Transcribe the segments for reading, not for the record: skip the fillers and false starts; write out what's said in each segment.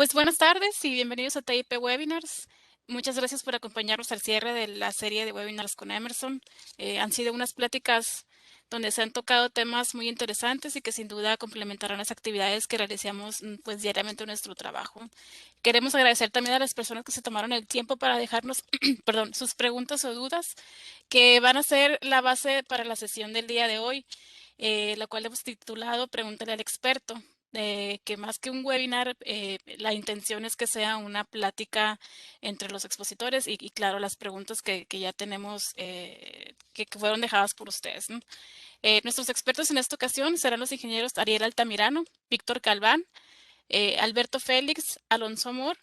Pues buenas tardes y bienvenidos a TIP Webinars. Muchas gracias por acompañarnos al cierre de la serie de webinars con Emerson. Han sido unas pláticas donde se han tocado temas muy interesantes y que sin duda complementarán las actividades que realizamos pues diariamente en nuestro trabajo. Queremos agradecer también a las personas que se tomaron el tiempo para dejarnos perdón, sus preguntas o dudas que van a ser la base para la sesión del día de hoy, la cual hemos titulado Pregúntale al experto. Que más que un webinar, la intención es que sea una plática entre los expositores y claro, las preguntas que ya tenemos, que fueron dejadas por ustedes, ¿no? Nuestros expertos en esta ocasión serán los ingenieros Ariel Altamirano, Víctor Calván, Alberto Félix, Alonso Amor,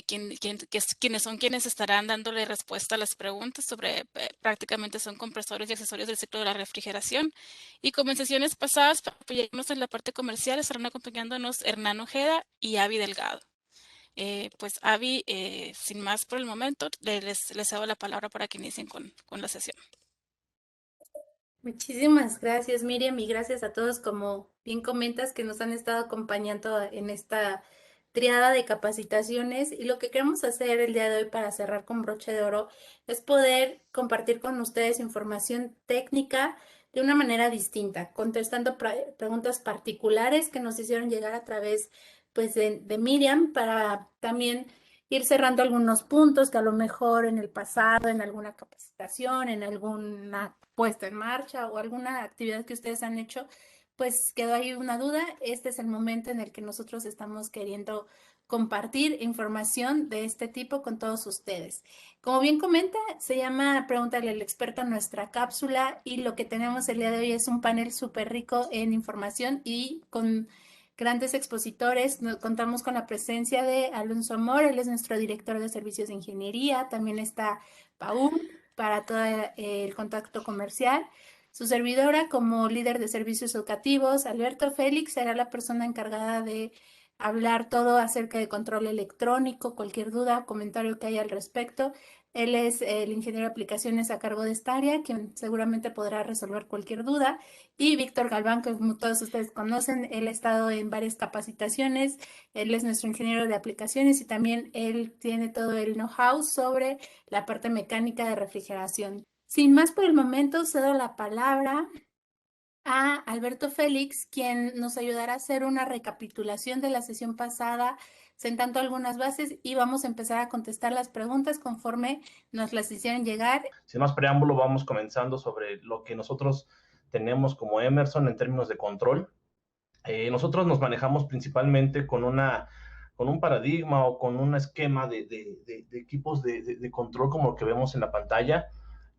quienes son quienes estarán dándole respuesta a las preguntas sobre, prácticamente son compresores y accesorios del ciclo de la refrigeración. Y como en sesiones pasadas, para apoyarnos en la parte comercial, estarán acompañándonos Hernán Ojeda y Avi Delgado. Pues Avi, sin más por el momento, les cedo la palabra para que inicien con la sesión. Muchísimas gracias, Miriam, y gracias a todos, como bien comentas, que nos han estado acompañando en esta triada de capacitaciones. Y lo que queremos hacer el día de hoy para cerrar con broche de oro es poder compartir con ustedes información técnica de una manera distinta, contestando preguntas particulares que nos hicieron llegar a través, pues, de Miriam, para también ir cerrando algunos puntos que a lo mejor en el pasado, en alguna capacitación, en alguna puesta en marcha o alguna actividad que ustedes han hecho, pues quedó ahí una duda. Este es el momento en el que nosotros estamos queriendo compartir información de este tipo con todos ustedes. Como bien comenta, se llama Pregúntale al experto nuestra cápsula, y lo que tenemos el día de hoy es un panel súper rico en información y con grandes expositores. Contamos con la presencia de Alonso Amor, él es nuestro director de servicios de ingeniería. También está Paul para todo el contacto comercial. Su servidora como líder de servicios educativos, Alberto Félix, será la persona encargada de hablar todo acerca de control electrónico, cualquier duda o comentario que haya al respecto. Él es el ingeniero de aplicaciones a cargo de esta área, quien seguramente podrá resolver cualquier duda. Y Víctor Galván, que como todos ustedes conocen, él ha estado en varias capacitaciones. Él es nuestro ingeniero de aplicaciones y también él tiene todo el know-how sobre la parte mecánica de refrigeración. Sin más por el momento, cedo la palabra a Alberto Félix, quien nos ayudará a hacer una recapitulación de la sesión pasada, sentando algunas bases, y vamos a empezar a contestar las preguntas conforme nos las hicieron llegar. Sin más preámbulo, vamos comenzando sobre lo que nosotros tenemos como Emerson en términos de control. Nosotros nos manejamos principalmente con un paradigma o con un esquema de equipos de control como lo que vemos en la pantalla,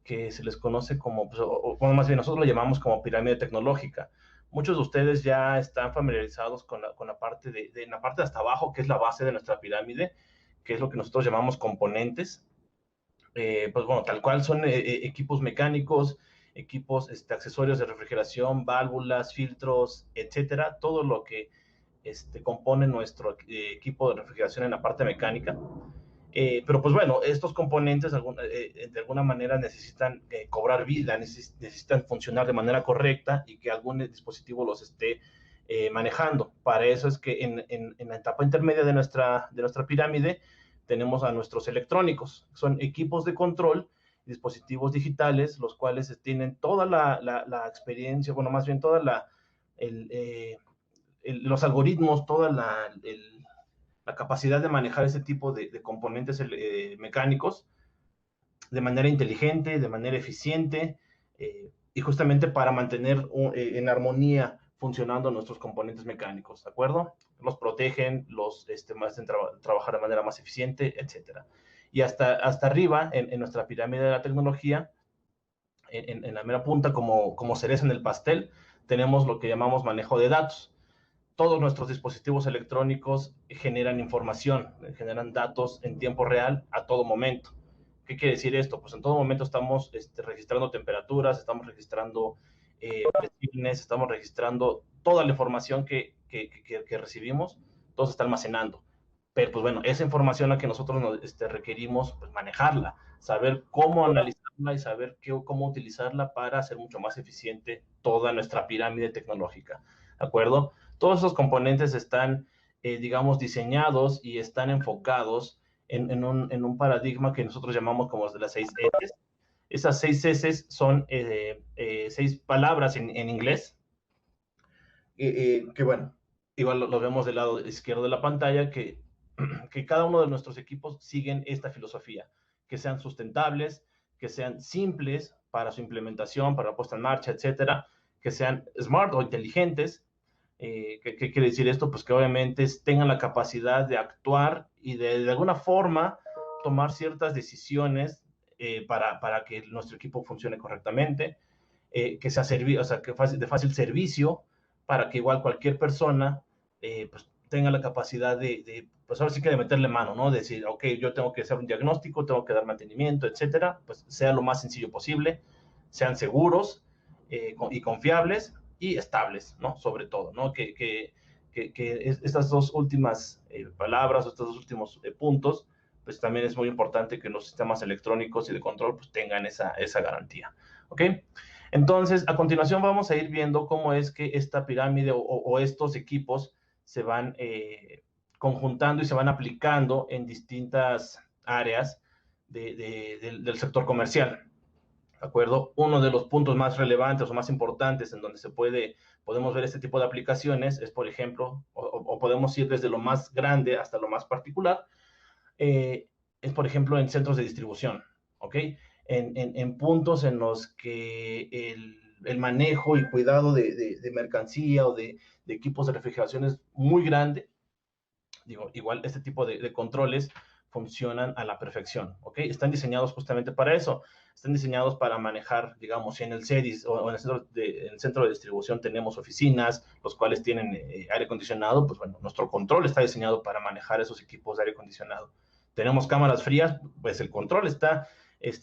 que se les conoce como, pues, o más bien nosotros lo llamamos como pirámide tecnológica. Muchos de ustedes ya están familiarizados con la parte de la parte de hasta abajo, que es la base de nuestra pirámide, que es lo que nosotros llamamos componentes. Pues bueno, tal cual son equipos mecánicos, equipos, accesorios de refrigeración, válvulas, filtros, etcétera, todo lo que compone nuestro equipo de refrigeración en la parte mecánica. Pero pues bueno, estos componentes de alguna manera necesitan cobrar vida, necesitan funcionar de manera correcta y que algún dispositivo los esté manejando. Para eso es que en la etapa intermedia de nuestra pirámide tenemos a nuestros electrónicos. Son equipos de control, dispositivos digitales, los cuales tienen toda la experiencia, bueno, más bien toda los algoritmos, toda la capacidad de manejar ese tipo de componentes mecánicos de manera inteligente, de manera eficiente, y justamente para mantener en armonía funcionando nuestros componentes mecánicos, ¿de acuerdo? Los protegen, los hacen trabajar de manera más eficiente, etcétera. Y hasta arriba, en nuestra pirámide de la tecnología, en la mera punta, como cereza en el pastel, tenemos lo que llamamos manejo de datos. Todos nuestros dispositivos electrónicos generan información, generan datos en tiempo real a todo momento. ¿Qué quiere decir esto? Pues en todo momento estamos registrando temperaturas, estamos registrando presiones, estamos registrando toda la información que recibimos, todo se está almacenando. Pero pues bueno, esa información a que nosotros requerimos pues, manejarla, saber cómo analizarla y saber cómo utilizarla para hacer mucho más eficiente toda nuestra pirámide tecnológica, ¿de acuerdo? Todos esos componentes están digamos, diseñados y están enfocados en un paradigma que nosotros llamamos como de las 6 S. Esas 6 S son 6 palabras en inglés, que bueno, igual lo vemos del lado izquierdo de la pantalla, que cada uno de nuestros equipos siguen esta filosofía, que sean sustentables, que sean simples para su implementación, para la puesta en marcha, etcétera, que sean smart o inteligentes. ¿Qué quiere decir esto? Pues que obviamente tengan la capacidad de actuar y de alguna forma tomar ciertas decisiones para que nuestro equipo funcione correctamente, que sea o sea, de fácil servicio, para que igual cualquier persona pues tenga la capacidad pues ahora sí que de meterle mano, ¿no? De decir, ok, yo tengo que hacer un diagnóstico, tengo que dar mantenimiento, etcétera, pues sea lo más sencillo posible, sean seguros y confiables y estables, ¿no? Sobre todo, ¿no? Que estas dos últimas palabras, estos dos últimos puntos, pues también es muy importante que los sistemas electrónicos y de control pues tengan esa garantía, ¿ok? Entonces, a continuación vamos a ir viendo cómo es que esta pirámide o estos equipos se van conjuntando y se van aplicando en distintas áreas del sector comercial. ¿De acuerdo? Uno de los puntos más relevantes o más importantes en donde podemos ver este tipo de aplicaciones es, por ejemplo, o podemos ir desde lo más grande hasta lo más particular, es, por ejemplo, en centros de distribución, ¿ok? En puntos en los que el manejo y cuidado de mercancía o de equipos de refrigeración es muy grande. Digo, igual este tipo de controles funcionan a la perfección, ¿ok? Están diseñados justamente para eso. Están diseñados para manejar, digamos, si en el CEDIS o en el centro de distribución tenemos oficinas, los cuales tienen aire acondicionado, pues bueno, nuestro control está diseñado para manejar esos equipos de aire acondicionado. Tenemos cámaras frías, pues el control está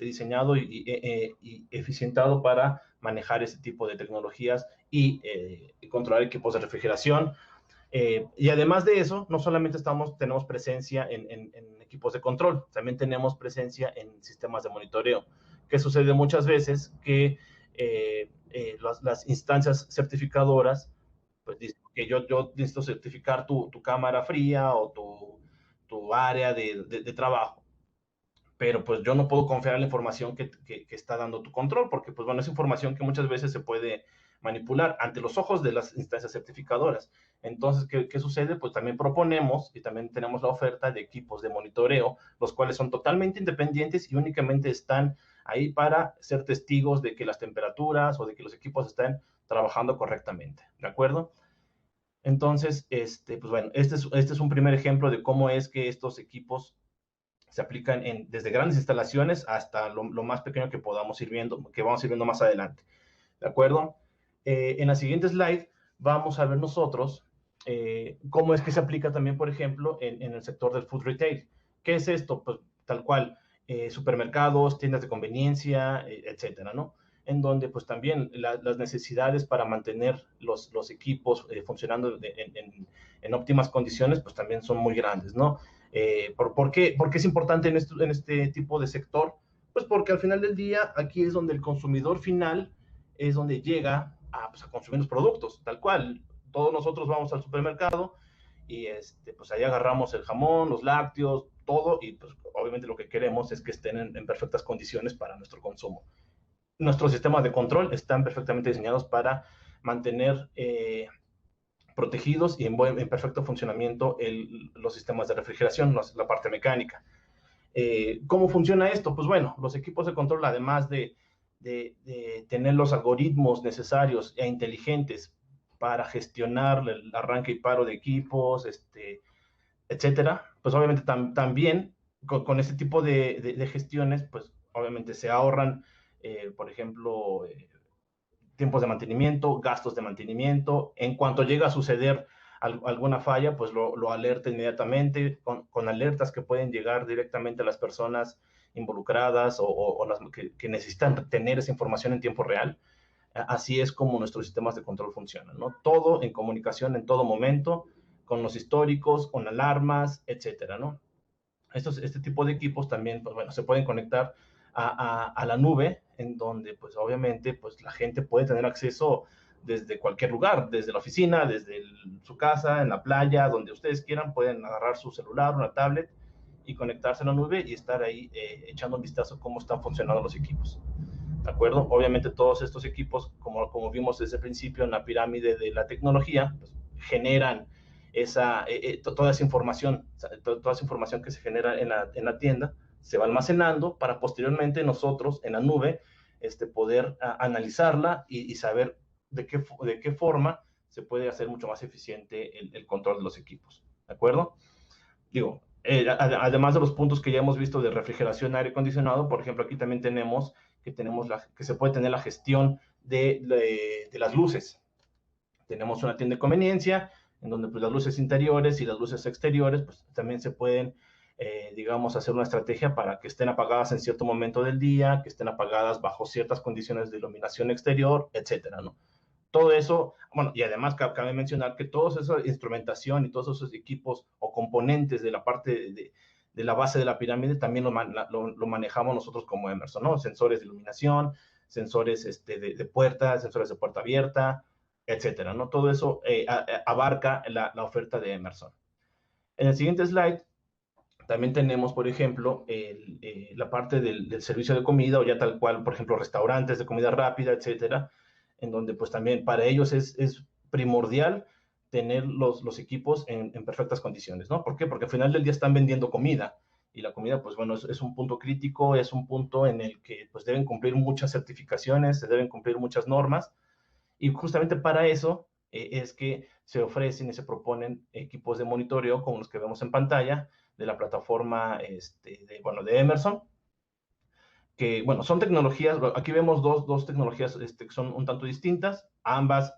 diseñado y eficientado para manejar ese tipo de tecnologías y controlar equipos de refrigeración. Y además de eso, no solamente tenemos presencia en equipos de control, también tenemos presencia en sistemas de monitoreo. ¿Qué sucede muchas veces? Que las instancias certificadoras, pues dicen que yo necesito certificar tu cámara fría o tu área de trabajo, pero pues yo no puedo confiar en la información que está dando tu control, porque pues bueno, es información que muchas veces se puede manipular ante los ojos de las instancias certificadoras. Entonces, ¿qué sucede? Pues también proponemos y también tenemos la oferta de equipos de monitoreo, los cuales son totalmente independientes y únicamente están ahí para ser testigos de que las temperaturas o de que los equipos están trabajando correctamente, ¿de acuerdo? Entonces, pues bueno, este es un primer ejemplo de cómo es que estos equipos se aplican desde grandes instalaciones hasta lo más pequeño que podamos ir viendo, que vamos a ir viendo más adelante, ¿de acuerdo? En la siguiente slide vamos a ver nosotros cómo es que se aplica también, por ejemplo, en el sector del food retail. ¿Qué es esto? Pues tal cual, supermercados, tiendas de conveniencia, etcétera, ¿no? En donde pues también las necesidades para mantener los equipos funcionando en óptimas condiciones pues también son muy grandes, ¿no? ¿Por qué es importante en este tipo de sector? Pues porque al final del día aquí es donde el consumidor final es donde llega pues, a consumir los productos, tal cual. Todos nosotros vamos al supermercado y pues ahí agarramos el jamón, los lácteos, todo, y pues obviamente lo que queremos es que estén en perfectas condiciones para nuestro consumo. Nuestros sistemas de control están perfectamente diseñados para mantener protegidos y en perfecto funcionamiento los sistemas de refrigeración, la parte mecánica. ¿Cómo funciona esto? Pues bueno, los equipos de control, además de tener los algoritmos necesarios e inteligentes para gestionar el arranque y paro de equipos, etcétera, pues obviamente también con este tipo de gestiones, pues obviamente se ahorran, por ejemplo, tiempos de mantenimiento, gastos de mantenimiento. En cuanto llega a suceder alguna falla, pues lo alerta inmediatamente con alertas que pueden llegar directamente a las personas involucradas o las que necesitan tener esa información en tiempo real. Así es como nuestros sistemas de control funcionan, ¿no? Todo en comunicación en todo momento, con los históricos, con alarmas, etcétera, ¿no? Este tipo de equipos también, pues bueno, se pueden conectar a la nube, en donde, pues obviamente, pues la gente puede tener acceso desde cualquier lugar, desde la oficina, desde su casa, en la playa, donde ustedes quieran, pueden agarrar su celular, una tablet y conectarse a la nube y estar ahí echando un vistazo a cómo están funcionando los equipos. ¿De acuerdo? Obviamente todos estos equipos, como vimos desde el principio en la pirámide de la tecnología, pues, generan toda esa información, toda esa información que se genera en la tienda, se va almacenando para posteriormente nosotros en la nube poder analizarla y saber de qué forma se puede hacer mucho más eficiente el control de los equipos. ¿De acuerdo? Digo, además de los puntos que ya hemos visto de refrigeración, aire acondicionado, por ejemplo, aquí también tenemos que se puede tener la gestión de las luces. Tenemos una tienda de conveniencia en donde pues, las luces interiores y las luces exteriores pues, también se pueden, digamos, hacer una estrategia para que estén apagadas en cierto momento del día, que estén apagadas bajo ciertas condiciones de iluminación exterior, etcétera, ¿no? Todo eso, bueno, y además cabe mencionar que toda esa instrumentación y todos esos equipos o componentes de la parte de la base de la pirámide también lo manejamos nosotros como Emerson, ¿no? Sensores de iluminación, sensores de puertas, sensores de puerta abierta, etcétera, ¿no? Todo eso abarca la oferta de Emerson. En el siguiente slide también tenemos, por ejemplo, la parte del servicio de comida o ya tal cual, por ejemplo, restaurantes de comida rápida, etcétera, en donde pues también para ellos es primordial tener los equipos en perfectas condiciones, ¿no? ¿Por qué? Porque al final del día están vendiendo comida y la comida, pues bueno, es un punto crítico, es un punto en el que pues deben cumplir muchas certificaciones, se deben cumplir muchas normas y justamente para eso es que se ofrecen y se proponen equipos de monitoreo como los que vemos en pantalla de la plataforma de Emerson, que, bueno, son tecnologías, aquí vemos dos tecnologías que son un tanto distintas, ambas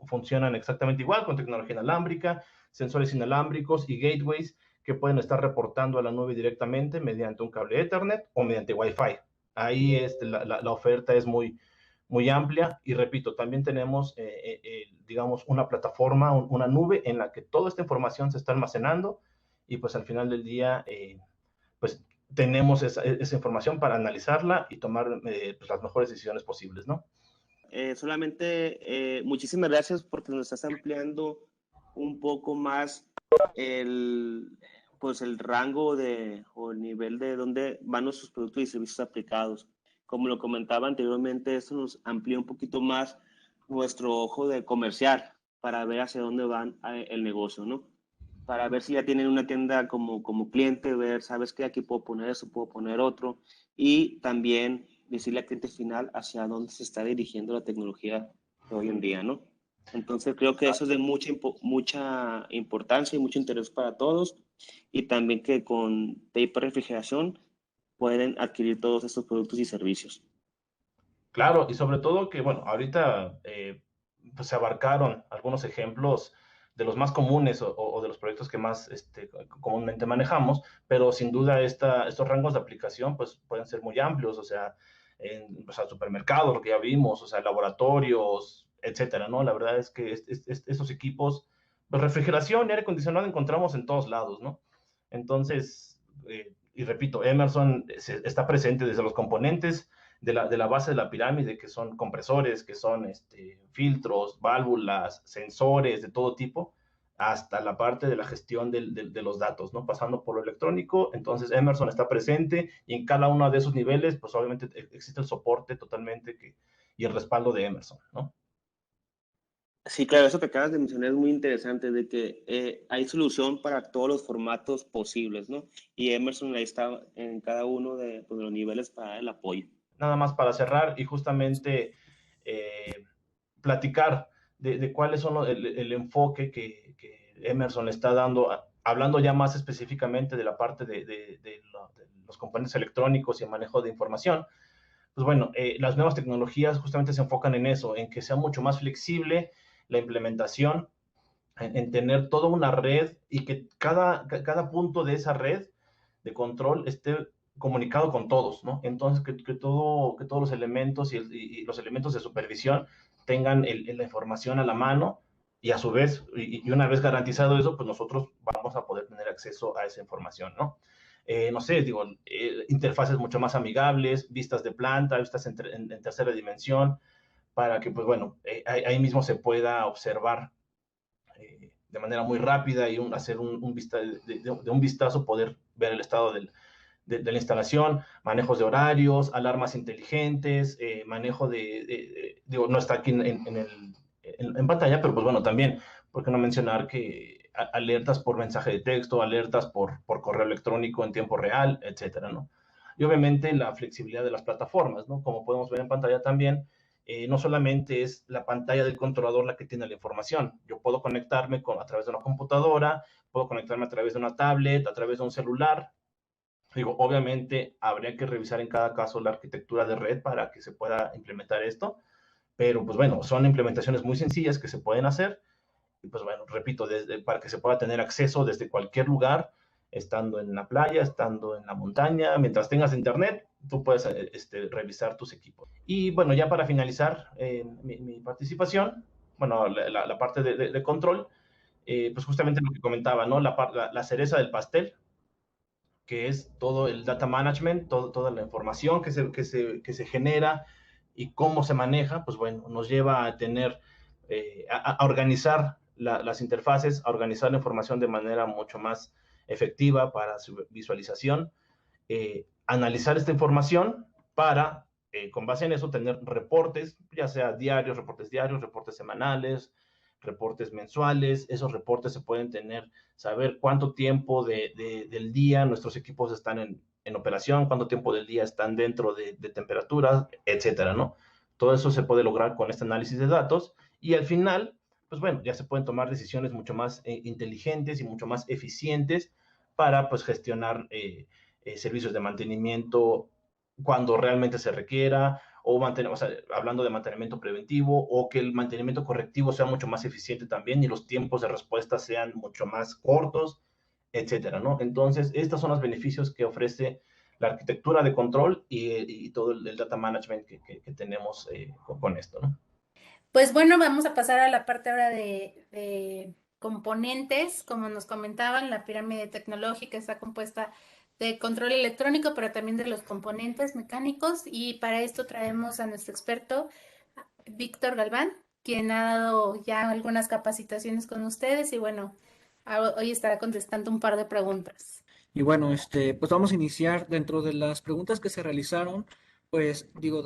funcionan exactamente igual, con tecnología inalámbrica, sensores inalámbricos y gateways que pueden estar reportando a la nube directamente mediante un cable Ethernet o mediante Wi-Fi. Ahí la oferta es muy amplia y repito, también tenemos, digamos, una plataforma, una nube en la que toda esta información se está almacenando y pues al final del día, pues tenemos esa información para analizarla y tomar pues, las mejores decisiones posibles, ¿no? Muchísimas gracias porque nos estás ampliando un poco más pues el rango o el nivel de dónde van nuestros productos y servicios aplicados. Como lo comentaba anteriormente, esto nos amplía un poquito más nuestro ojo de comercial para ver hacia dónde van el negocio, ¿no? Para ver si ya tienen una tienda como cliente, ver, sabes que aquí puedo poner eso, puedo poner otro, y también decirle al cliente final hacia dónde se está dirigiendo la tecnología de hoy en día, ¿no? Entonces creo que eso es de mucha importancia y mucho interés para todos, y también que con TIP Refrigeración pueden adquirir todos estos productos y servicios. Claro, y sobre todo que, bueno, ahorita pues se abarcaron algunos ejemplos de los más comunes o de los proyectos que más comúnmente manejamos, pero sin duda estos rangos de aplicación pues pueden ser muy amplios, o sea, supermercados, lo que ya vimos, o sea, laboratorios, etcétera, ¿no? La verdad es que estos equipos, pues refrigeración y aire acondicionado encontramos en todos lados, ¿no? Entonces, y repito, Emerson está presente desde los componentes de la base de la pirámide, que son compresores, que son filtros, válvulas, sensores de todo tipo, hasta la parte de la gestión de los datos, ¿no? Pasando por lo electrónico. Entonces, Emerson está presente y en cada uno de esos niveles, pues obviamente existe el soporte totalmente y el respaldo de Emerson, ¿no? Sí, claro, eso que acabas de mencionar es muy interesante, de que hay solución para todos los formatos posibles, ¿no? Y Emerson ahí está en cada uno de los niveles para el apoyo. Nada más para cerrar y justamente platicar de cuáles son el enfoque que Emerson le está dando, hablando ya más específicamente de la parte de los componentes electrónicos y el manejo de información. Pues bueno, las nuevas tecnologías justamente se enfocan en eso, en que sea mucho más flexible la implementación, en tener toda una red y que cada punto de esa red de control esté comunicado con todos, ¿no? Entonces, que todos los elementos y los elementos de supervisión tengan la información a la mano y a su vez, y una vez garantizado eso, pues nosotros vamos a poder tener acceso a esa información, ¿no? No sé, digo, interfaces mucho más amigables, vistas de planta, vistas en tercera dimensión, para que, pues bueno, ahí mismo se pueda observar de manera muy rápida y hacer de un vistazo, poder ver el estado de la instalación, manejos de horarios, alarmas inteligentes, manejo digo, no está aquí en pantalla, pero pues bueno, también, ¿por qué no mencionar que alertas por mensaje de texto, alertas por correo electrónico en tiempo real, etcétera, ¿no? Y obviamente la flexibilidad de las plataformas, ¿no? Como podemos ver en pantalla también, no solamente es la pantalla del controlador la que tiene la información. Yo puedo conectarme a través de una computadora, puedo conectarme a través de una tablet, a través de un celular. Digo, obviamente habría que revisar en cada caso la arquitectura de red para que se pueda implementar esto, pero pues bueno, son implementaciones muy sencillas que se pueden hacer y pues bueno, repito, para que se pueda tener acceso desde cualquier lugar, estando en la playa, estando en la montaña, mientras tengas internet, tú puedes revisar tus equipos. Y bueno, ya para finalizar mi participación, bueno, la parte de control, pues justamente lo que comentaba, ¿no? La cereza del pastel, que es todo el data management, toda la información que se genera y cómo se maneja, pues bueno, nos lleva a tener, a organizar las interfaces, a organizar la información de manera mucho más efectiva para su visualización, analizar esta información para, con base en eso, tener reportes, ya sea diarios, reportes semanales, reportes mensuales. Esos reportes se pueden tener, saber cuánto tiempo del día nuestros equipos están en operación, cuánto tiempo del día están dentro de temperaturas, etcétera, ¿no? Todo eso se puede lograr con este análisis de datos y al final, pues bueno, ya se pueden tomar decisiones mucho más inteligentes y mucho más eficientes para pues gestionar servicios de mantenimiento cuando realmente se requiera, o sea, hablando de mantenimiento preventivo, o que el mantenimiento correctivo sea mucho más eficiente también y los tiempos de respuesta sean mucho más cortos, etcétera, ¿no? Entonces, estos son los beneficios que ofrece la arquitectura de control y todo el data management que tenemos con esto, ¿no? Pues bueno, vamos a pasar a la parte ahora de componentes. Como nos comentaban, la pirámide tecnológica está compuesta de control electrónico, pero también de los componentes mecánicos. Y para esto traemos a nuestro experto, Víctor Galván, quien ha dado ya algunas capacitaciones con ustedes y bueno, hoy estará contestando un par de preguntas. Y bueno, pues vamos a iniciar dentro de las preguntas que se realizaron, pues digo,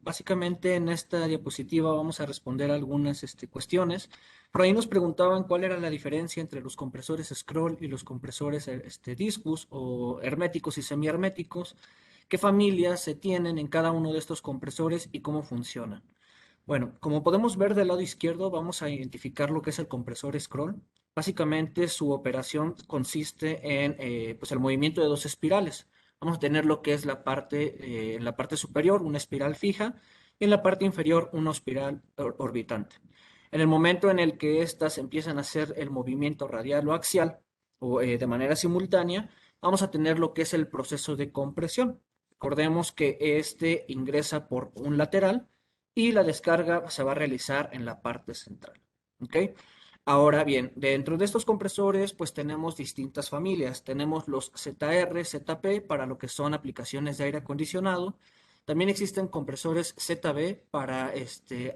básicamente en esta diapositiva vamos a responder algunas cuestiones. Por ahí nos preguntaban cuál era la diferencia entre los compresores scroll y los compresores discus o herméticos y semiherméticos, qué familias se tienen en cada uno de estos compresores y cómo funcionan. Bueno, como podemos ver del lado izquierdo, vamos a identificar lo que es el compresor scroll. Básicamente su operación consiste en pues el movimiento de dos espirales. Vamos a tener lo que es en la parte superior una espiral fija y en la parte inferior una espiral orbitante. En el momento en el que éstas empiezan a hacer el movimiento radial o axial o de manera simultánea, vamos a tener lo que es el proceso de compresión. Recordemos que este ingresa por un lateral y la descarga se va a realizar en la parte central. ¿Ok? Ahora bien, dentro de estos compresores, pues tenemos distintas familias. Tenemos los ZR, ZP para lo que son aplicaciones de aire acondicionado. También existen compresores ZB para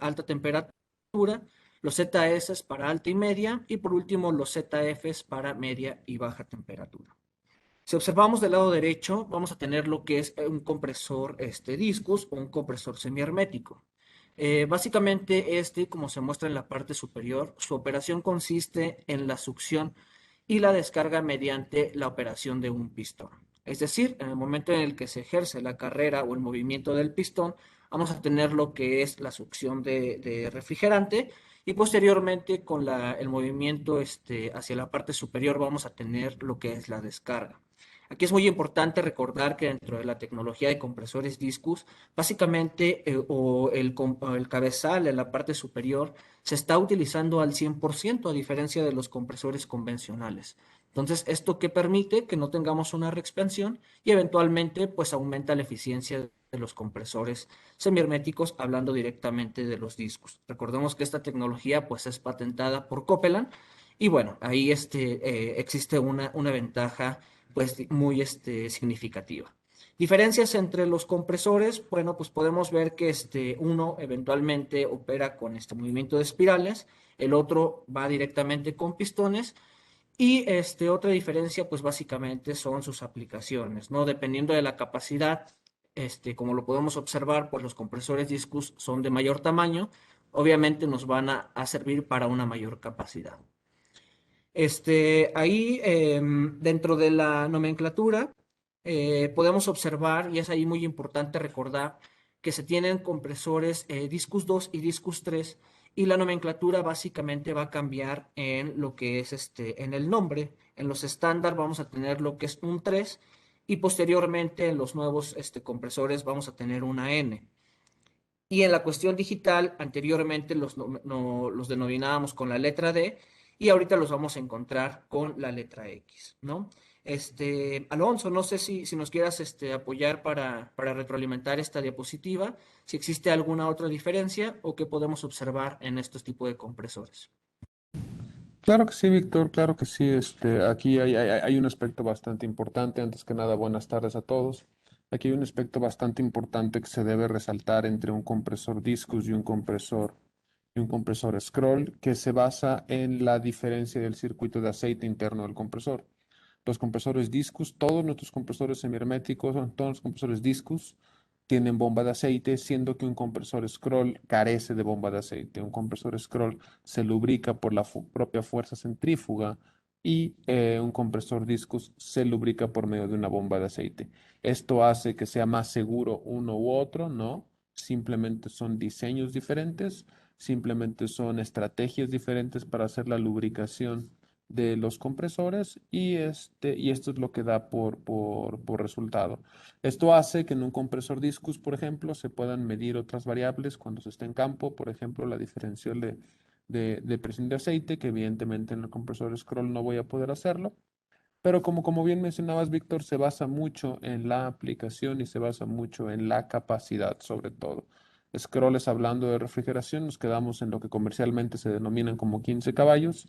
alta temperatura, los ZS para alta y media, y por último los ZFs para media y baja temperatura. Si observamos del lado derecho, vamos a tener lo que es un compresor discus o un compresor semihermético. Básicamente como se muestra en la parte superior, su operación consiste en la succión y la descarga mediante la operación de un pistón. Es decir, en el momento en el que se ejerce la carrera o el movimiento del pistón, vamos a tener lo que es la succión de refrigerante y posteriormente con el movimiento hacia la parte superior vamos a tener lo que es la descarga. Aquí es muy importante recordar que dentro de la tecnología de compresores discus, básicamente o el cabezal en la parte superior se está utilizando al 100% a diferencia de los compresores convencionales. Entonces, ¿esto qué permite? Que no tengamos una reexpansión y eventualmente pues aumenta la eficiencia de los compresores semiherméticos hablando directamente de los discos. Recordemos que esta tecnología pues es patentada por Copeland y bueno, ahí existe una ventaja pues muy significativa. Diferencias entre los compresores, bueno, pues podemos ver que uno eventualmente opera con este movimiento de espirales, el otro va directamente con pistones y otra diferencia pues básicamente son sus aplicaciones, ¿no? Dependiendo de la capacidad, como lo podemos observar, pues los compresores discus son de mayor tamaño, obviamente nos van a servir para una mayor capacidad. Ahí, dentro de la nomenclatura, podemos observar, y es ahí muy importante recordar, que se tienen compresores Discus 2 y Discus 3, y la nomenclatura básicamente va a cambiar en lo que es en el nombre. En los estándar vamos a tener lo que es un 3, y posteriormente en los nuevos compresores vamos a tener una N. Y en la cuestión digital, anteriormente los denominábamos con la letra D y ahorita los vamos a encontrar con la letra X, ¿no? Alonso, no sé si nos quieras apoyar para retroalimentar esta diapositiva, si existe alguna otra diferencia o qué podemos observar en estos tipos de compresores. Claro que sí, Víctor, claro que sí. Aquí hay un aspecto bastante importante. Antes que nada, buenas tardes a todos. Aquí hay un aspecto bastante importante que se debe resaltar entre un compresor Discus y un compresor Scroll, que se basa en la diferencia del circuito de aceite interno del compresor. Los compresores Discus, todos nuestros compresores semiherméticos, todos los compresores Discus tienen bomba de aceite, siendo que un compresor Scroll carece de bomba de aceite. Un compresor Scroll se lubrica por la propia fuerza centrífuga y un compresor Discus se lubrica por medio de una bomba de aceite. Esto hace que sea más seguro uno u otro, ¿no? Simplemente son diseños diferentes, simplemente son estrategias diferentes para hacer la lubricación de los compresores y esto es lo que da por resultado. Esto hace que en un compresor Discus, por ejemplo, se puedan medir otras variables cuando se esté en campo, por ejemplo, la diferencial de presión de aceite, que evidentemente en el compresor Scroll no voy a poder hacerlo. Pero como bien mencionabas, Víctor, se basa mucho en la aplicación y se basa mucho en la capacidad, sobre todo. Scrolls, hablando de refrigeración, nos quedamos en lo que comercialmente se denominan como 15 caballos.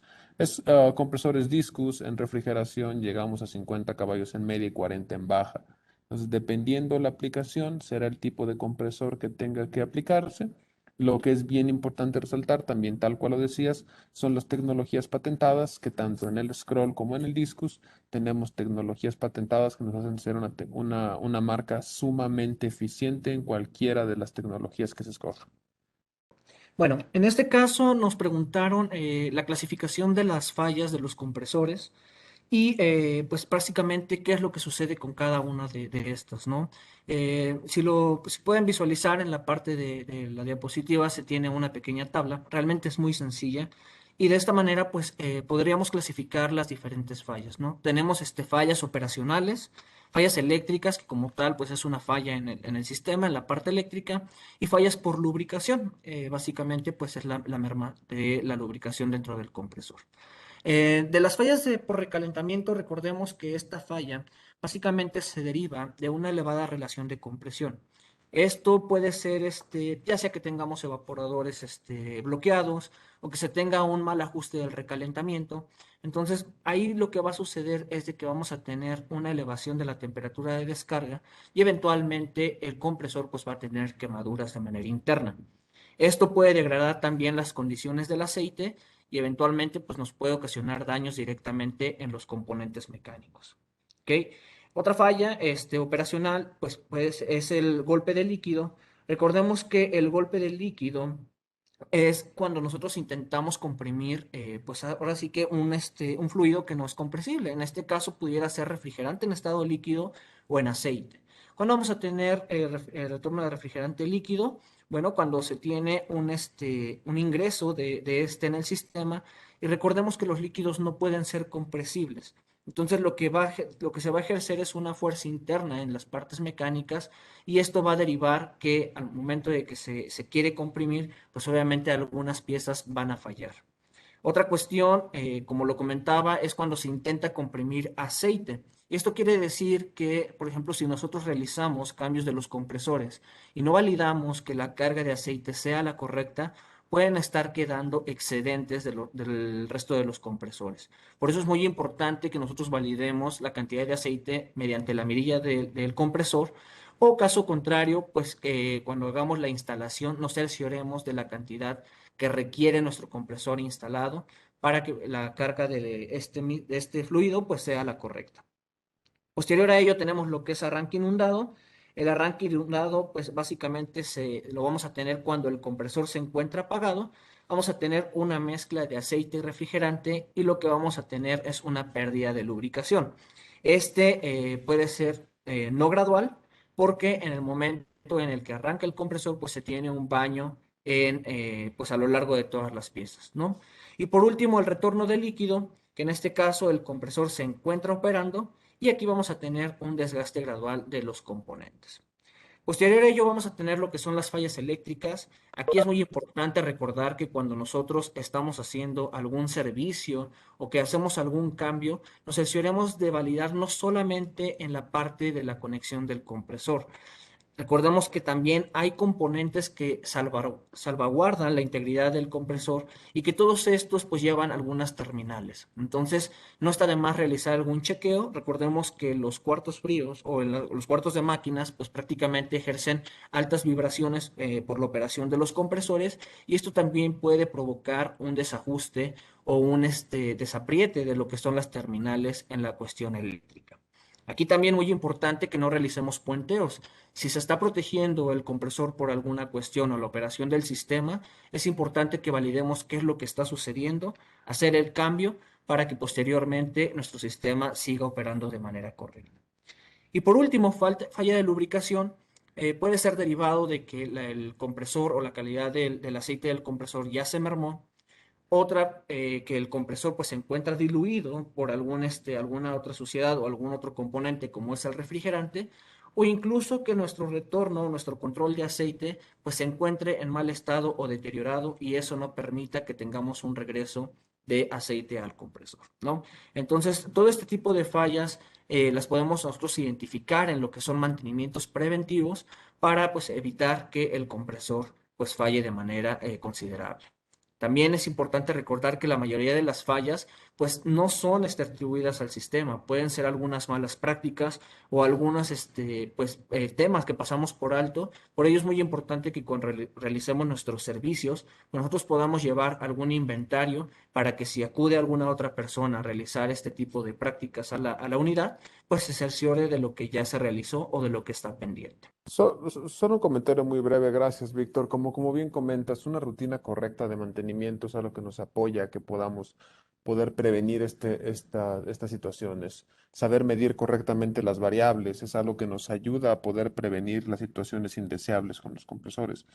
Compresores Discus en refrigeración llegamos a 50 caballos en media y 40 en baja. Entonces, dependiendo la aplicación, será el tipo de compresor que tenga que aplicarse. Lo que es bien importante resaltar, también tal cual lo decías, son las tecnologías patentadas, que tanto en el Scroll como en el Discus tenemos tecnologías patentadas que nos hacen ser una marca sumamente eficiente en cualquiera de las tecnologías que se escojan. Bueno, en este caso nos preguntaron la clasificación de las fallas de los compresores. Y pues básicamente qué es lo que sucede con cada una de estas, ¿no? Si pueden visualizar en la parte de la diapositiva se tiene una pequeña tabla, realmente es muy sencilla y de esta manera pues podríamos clasificar las diferentes fallas, ¿no? Tenemos fallas operacionales, fallas eléctricas que como tal pues es una falla en el sistema, en la parte eléctrica y fallas por lubricación, básicamente pues es la merma de la lubricación dentro del compresor. De las fallas por recalentamiento, recordemos que esta falla básicamente se deriva de una elevada relación de compresión. Esto puede ser, ya sea que tengamos evaporadores bloqueados o que se tenga un mal ajuste del recalentamiento. Entonces, ahí lo que va a suceder es de que vamos a tener una elevación de la temperatura de descarga y eventualmente el compresor pues va a tener quemaduras de manera interna. Esto puede degradar también las condiciones del aceite y eventualmente pues, nos puede ocasionar daños directamente en los componentes mecánicos. ¿Okay? Otra falla operacional pues, es el golpe de líquido. Recordemos que el golpe del líquido es cuando nosotros intentamos comprimir, pues ahora sí que un fluido que no es compresible. En este caso pudiera ser refrigerante en estado líquido o en aceite. ¿Cuándo vamos a tener el retorno de refrigerante líquido? Bueno, cuando se tiene un ingreso de en el sistema y recordemos que los líquidos no pueden ser compresibles. Entonces lo que se va a ejercer es una fuerza interna en las partes mecánicas y esto va a derivar que al momento de que se quiere comprimir, pues obviamente algunas piezas van a fallar. Otra cuestión, como lo comentaba, es cuando se intenta comprimir aceite. Esto quiere decir que, por ejemplo, si nosotros realizamos cambios de los compresores y no validamos que la carga de aceite sea la correcta, pueden estar quedando excedentes del resto de los compresores. Por eso es muy importante que nosotros validemos la cantidad de aceite mediante la mirilla del compresor, o caso contrario, pues cuando hagamos la instalación nos cercioremos de la cantidad que requiere nuestro compresor instalado para que la carga de este fluido pues sea la correcta. Posterior a ello tenemos lo que es arranque inundado. El arranque inundado, pues básicamente lo vamos a tener cuando el compresor se encuentra apagado. Vamos a tener una mezcla de aceite y refrigerante y lo que vamos a tener es una pérdida de lubricación. Puede ser no gradual porque en el momento en el que arranca el compresor, pues se tiene un baño pues a lo largo de todas las piezas, ¿no? Y por último, el retorno de líquido, que en este caso el compresor se encuentra operando y aquí vamos a tener un desgaste gradual de los componentes. Posterior a ello vamos a tener lo que son las fallas eléctricas. Aquí es muy importante recordar que cuando nosotros estamos haciendo algún servicio o que hacemos algún cambio, nos aseguremos de validar no solamente en la parte de la conexión del compresor. Recordemos que también hay componentes que salvaguardan la integridad del compresor y que todos estos pues llevan algunas terminales. Entonces, no está de más realizar algún chequeo. Recordemos que los cuartos fríos o los cuartos de máquinas pues prácticamente ejercen altas vibraciones por la operación de los compresores y esto también puede provocar un desajuste o un desapriete de lo que son las terminales en la cuestión eléctrica. Aquí también muy importante que no realicemos puenteos. Si se está protegiendo el compresor por alguna cuestión o la operación del sistema, es importante que validemos qué es lo que está sucediendo, hacer el cambio para que posteriormente nuestro sistema siga operando de manera correcta. Y por último, falla de lubricación puede ser derivado de que el compresor o la calidad del aceite del compresor ya se mermó. Otra, que el compresor pues se encuentra diluido por alguna otra suciedad o algún otro componente como es el refrigerante, o incluso que nuestro retorno, nuestro control de aceite pues se encuentre en mal estado o deteriorado y eso no permita que tengamos un regreso de aceite al compresor, ¿no? Entonces, todo este tipo de fallas las podemos nosotros identificar en lo que son mantenimientos preventivos para pues evitar que el compresor pues falle de manera considerable. También es importante recordar que la mayoría de las fallas pues no son atribuidas al sistema, pueden ser algunas malas prácticas o algunos temas que pasamos por alto. Por ello es muy importante que cuando realicemos nuestros servicios, nosotros podamos llevar algún inventario para que si acude alguna otra persona a realizar este tipo de prácticas a la unidad, pues se cerciore de lo que ya se realizó o de lo que está pendiente. Solo un comentario muy breve, gracias, Víctor. Como bien comentas, una rutina correcta de mantenimiento es algo que nos apoya a que podamos poder prevenir estas situaciones. Saber medir correctamente las variables es algo que nos ayuda a poder prevenir las situaciones indeseables con los compresores.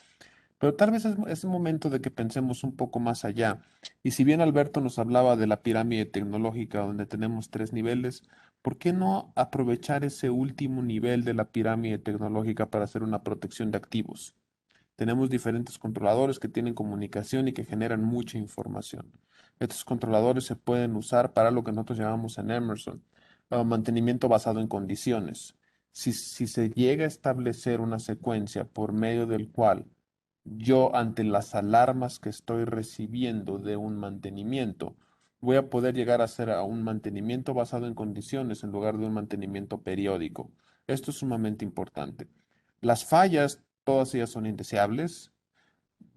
Pero tal vez es momento de que pensemos un poco más allá. Y si bien Alberto nos hablaba de la pirámide tecnológica donde tenemos tres niveles, ¿por qué no aprovechar ese último nivel de la pirámide tecnológica para hacer una protección de activos? Tenemos diferentes controladores que tienen comunicación y que generan mucha información. Estos controladores se pueden usar para lo que nosotros llamamos en Emerson, mantenimiento basado en condiciones. Si se llega a establecer una secuencia por medio del cual yo, ante las alarmas que estoy recibiendo de un mantenimiento, voy a poder llegar a hacer a un mantenimiento basado en condiciones en lugar de un mantenimiento periódico. Esto es sumamente importante. Las fallas, todas ellas son indeseables.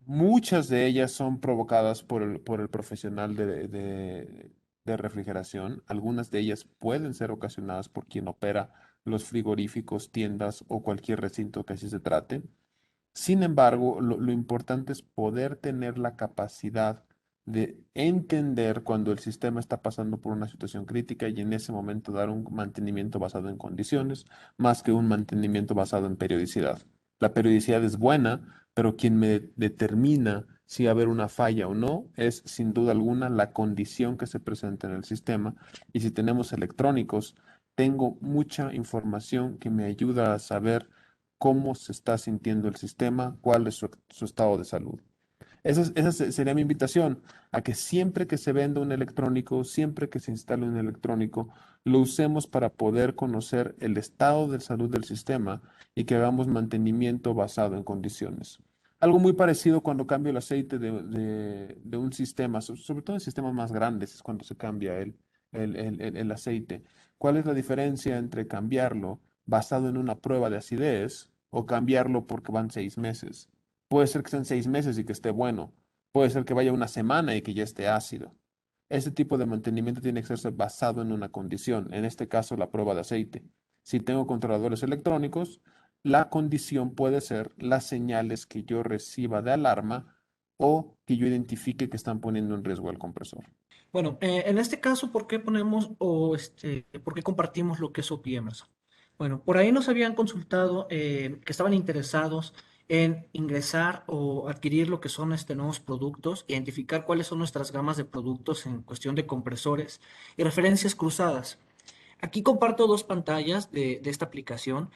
Muchas de ellas son provocadas por el profesional de refrigeración. Algunas de ellas pueden ser ocasionadas por quien opera los frigoríficos, tiendas o cualquier recinto que así se trate. Sin embargo, lo importante es poder tener la capacidad de entender cuando el sistema está pasando por una situación crítica y en ese momento dar un mantenimiento basado en condiciones más que un mantenimiento basado en periodicidad. La periodicidad es buena, pero quien me determina si va a haber una falla o no es sin duda alguna la condición que se presenta en el sistema. Y si tenemos electrónicos, tengo mucha información que me ayuda a saber cómo se está sintiendo el sistema, cuál es su estado de salud. Sería mi invitación a que siempre que se venda un electrónico, siempre que se instale un electrónico, lo usemos para poder conocer el estado de salud del sistema y que hagamos mantenimiento basado en condiciones. Algo muy parecido cuando cambio el aceite de un sistema, sobre todo en sistemas más grandes, es cuando se cambia el aceite. ¿Cuál es la diferencia entre cambiarlo basado en una prueba de acidez o cambiarlo porque van 6 meses? Puede ser que sean 6 meses y que esté bueno. Puede ser que vaya una semana y que ya esté ácido. Ese tipo de mantenimiento tiene que ser basado en una condición, en este caso la prueba de aceite. Si tengo controladores electrónicos, la condición puede ser las señales que yo reciba de alarma o que yo identifique que están poniendo en riesgo al compresor. Bueno, en este caso, ¿por qué ponemos por qué compartimos lo que es OP Emerson? Bueno, por ahí nos habían consultado que estaban interesados en ingresar o adquirir lo que son nuevos productos, identificar cuáles son nuestras gamas de productos en cuestión de compresores y referencias cruzadas. Aquí comparto dos pantallas de esta aplicación.